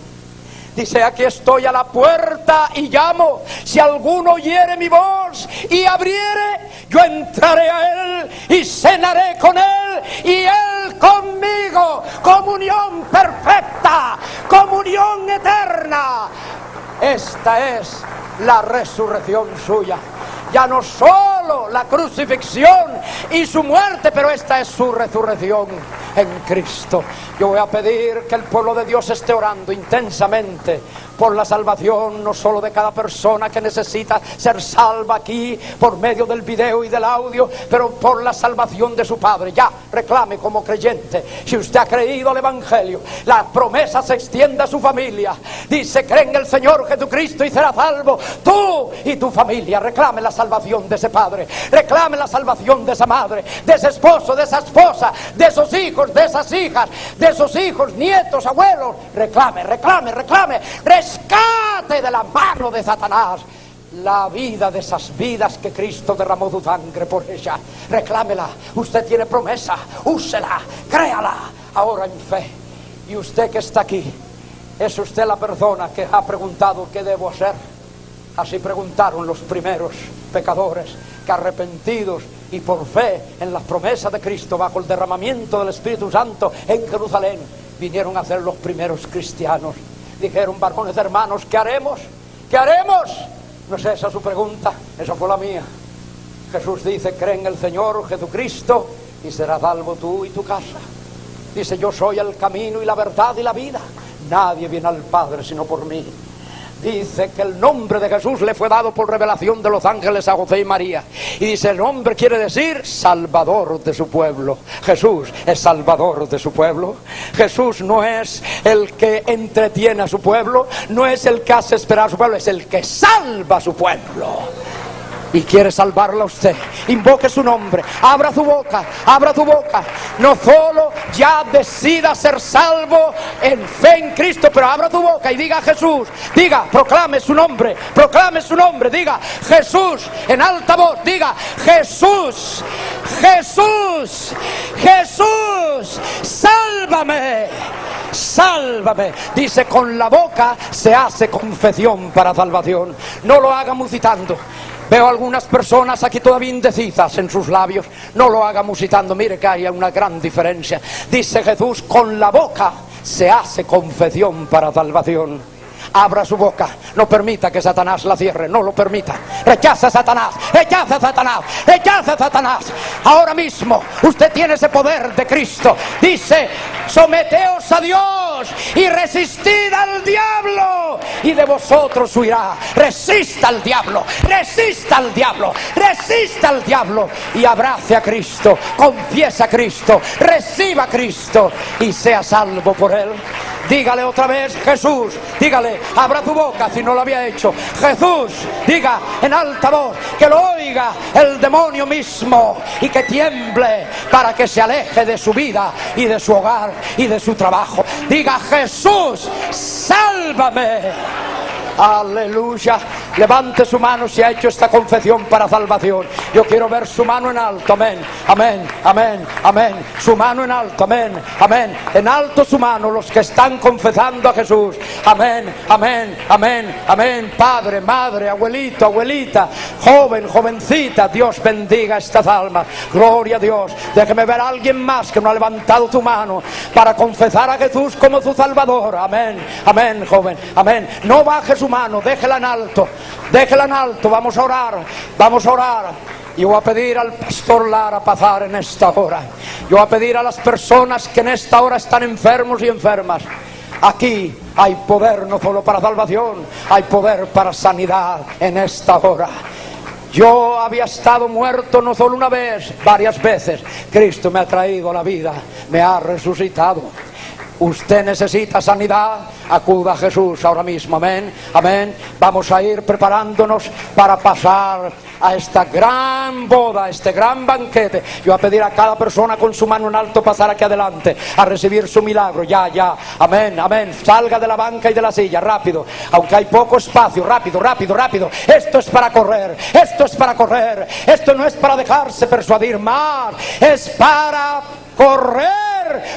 Dice: aquí estoy a la puerta y llamo. Si alguno oyere mi voz y abriere, yo entraré a él y cenaré con él y él conmigo. Comunión perfecta, comunión eterna. Esta es la resurrección suya. Ya no solo la crucifixión y su muerte, pero esta es su resurrección en Cristo. Yo voy a pedir que el pueblo de Dios esté orando intensamente por la salvación, no solo de cada persona que necesita ser salva aquí por medio del video y del audio, pero por la salvación de su Padre. Ya, reclame como creyente. Si usted ha creído al Evangelio, la promesa se extiende a su familia. Dice: cree en el Señor Jesucristo y será salvo tú y tu familia. Reclame la salvación de ese padre, reclame la salvación de esa madre, de ese esposo, de esa esposa, de esos hijos, de esas hijas, de esos hijos, nietos, abuelos. Reclame, reclame, reclame. Rescate de la mano de Satanás la vida de esas vidas que Cristo derramó su sangre por ella. Reclámela. Usted tiene promesa, úsela, créala ahora en fe. Y usted que está aquí, es usted la persona que ha preguntado: ¿qué debo hacer? Así preguntaron los primeros pecadores que, arrepentidos y por fe en las promesas de Cristo, bajo el derramamiento del Espíritu Santo en Jerusalén, vinieron a ser los primeros cristianos. Dijeron: varones hermanos, ¿qué haremos? ¿Qué haremos? No es esa su pregunta, esa fue la mía. Jesús dice: cree en el Señor Jesucristo y serás salvo tú y tu casa. Dice: yo soy el camino y la verdad y la vida. Nadie viene al Padre sino por mí. Dice que el nombre de Jesús le fue dado por revelación de los ángeles a José y María. Y dice: el nombre quiere decir Salvador de su pueblo. Jesús es Salvador de su pueblo. Jesús no es el que entretiene a su pueblo, no es el que hace esperar a su pueblo, es el que salva a su pueblo. Y quiere salvarla a usted. Invoque su nombre, abra su boca, abra tu boca. No solo ya decida ser salvo en fe en Cristo, pero abra tu boca y diga: Jesús. Diga, proclame su nombre, diga: Jesús, en alta voz, diga: Jesús, Jesús, Jesús, sálvame, sálvame. Dice: con la boca se hace confesión para salvación. No lo haga musitando. Veo algunas personas aquí todavía indecisas en sus labios. No lo haga musitando. Mire que hay una gran diferencia. Dice Jesús: con la boca se hace confesión para salvación. Abra su boca, no permita que Satanás la cierre, no lo permita. Rechaza a Satanás, rechaza a Satanás, rechaza a Satanás. Ahora mismo usted tiene ese poder de Cristo. Dice: someteos a Dios y resistid al diablo, y de vosotros huirá. Resista al diablo, resista al diablo, resista al diablo, y abrace a Cristo, confiesa a Cristo, reciba a Cristo y sea salvo por él. dígale otra vez: Jesús. Dígale, abra tu boca si no lo había hecho. Jesús, diga en alta voz, que lo oiga el demonio mismo y que tiemble para que se aleje de su vida y de su hogar y de su trabajo. Diga: Jesús, sálvame. Aleluya. Levante su mano si ha hecho esta confesión para salvación. Yo quiero ver su mano en alto. Amén, amén, amén, amén. Su mano en alto, amén, amén. En alto su mano los que están confesando a Jesús. Amén, amén, amén, amén. Padre, madre, abuelito, abuelita, joven, jovencita, Dios bendiga estas almas. Gloria a Dios. Déjeme ver a alguien más que no ha levantado tu mano para confesar a Jesús como su Salvador. Amén, amén, joven, amén. No baje su mano, déjela en alto, déjela en alto. Vamos a orar, vamos a orar. Yo voy a pedir al pastor Lara pasar en esta hora. Yo voy a pedir a las personas que en esta hora están enfermos y enfermas. Aquí hay poder no solo para salvación, hay poder para sanidad en esta hora. Yo había estado muerto no solo una vez, varias veces. Cristo me ha traído a la vida, me ha resucitado. Usted necesita sanidad, acuda a Jesús ahora mismo, amén, amén. Vamos a ir preparándonos para pasar a esta gran boda, a este gran banquete. Yo voy a pedir a cada persona con su mano en alto pasar aquí adelante a recibir su milagro, ya, ya, amén, amén. Salga de la banca y de la silla, rápido, aunque hay poco espacio, rápido, rápido, rápido. Esto es para correr, esto es para correr, esto no es para dejarse persuadir más, es para correr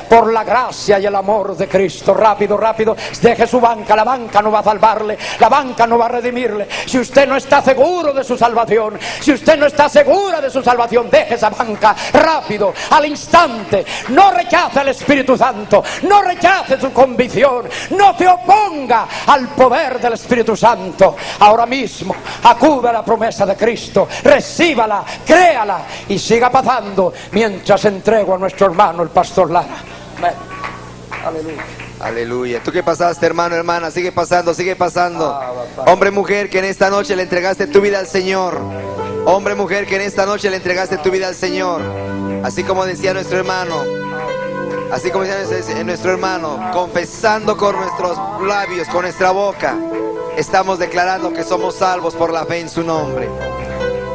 por la gracia y el amor de Cristo. Rápido, rápido, deje su banca. La banca no va a salvarle, la banca no va a redimirle. Si usted no está seguro de su salvación, si usted no está segura de su salvación, deje esa banca rápido, al instante. No rechace al Espíritu Santo, no rechace su convicción, no se oponga al poder del Espíritu Santo. Ahora mismo acuda a la promesa de Cristo, recíbala, créala y siga pasando mientras entrego a nuestro hermano el pastor Lara. Amén. Aleluya. Aleluya. Tú que pasaste, hermano, hermana, sigue pasando, sigue pasando. Hombre, mujer, que en esta noche le entregaste tu vida al Señor. Hombre, mujer, que en esta noche le entregaste tu vida al Señor. Así como decía nuestro hermano, así como decía nuestro hermano, confesando con nuestros labios, con nuestra boca, estamos declarando que somos salvos por la fe en su nombre.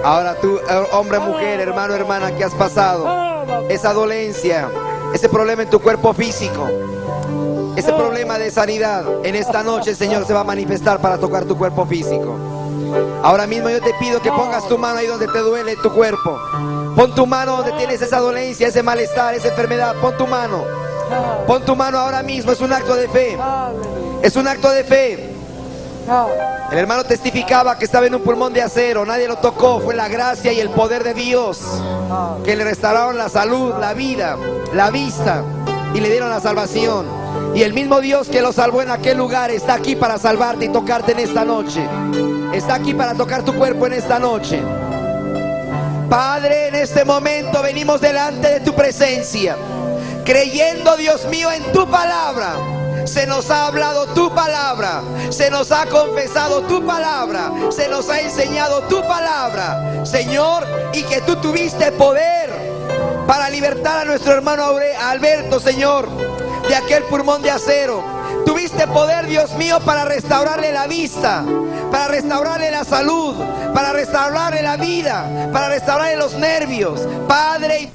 Ahora tú, hombre, mujer, hermano, hermana, que has pasado esa dolencia, ese problema en tu cuerpo físico, ese problema de sanidad, en esta noche el Señor se va a manifestar para tocar tu cuerpo físico. Ahora mismo yo te pido que pongas tu mano ahí donde te duele tu cuerpo. Pon tu mano donde tienes esa dolencia, ese malestar, esa enfermedad. Pon tu mano. Pon tu mano ahora mismo. Es un acto de fe. Es un acto de fe. El hermano testificaba que estaba en un pulmón de acero. Nadie lo tocó. Fue la gracia y el poder de Dios que le restauraron la salud, la vida, la vista y le dieron la salvación. Y el mismo Dios que lo salvó en aquel lugar está aquí para salvarte y tocarte en esta noche. Está aquí para tocar tu cuerpo en esta noche. Padre, en este momento venimos delante de tu presencia, creyendo, Dios mío, en tu palabra. Se nos ha hablado tu palabra, se nos ha confesado tu palabra, se nos ha enseñado tu palabra, Señor, y que tú tuviste poder para libertar a nuestro hermano Alberto, Señor, de aquel pulmón de acero. Tuviste poder, Dios mío, para restaurarle la vista, para restaurarle la salud, para restaurarle la vida, para restaurarle los nervios, Padre.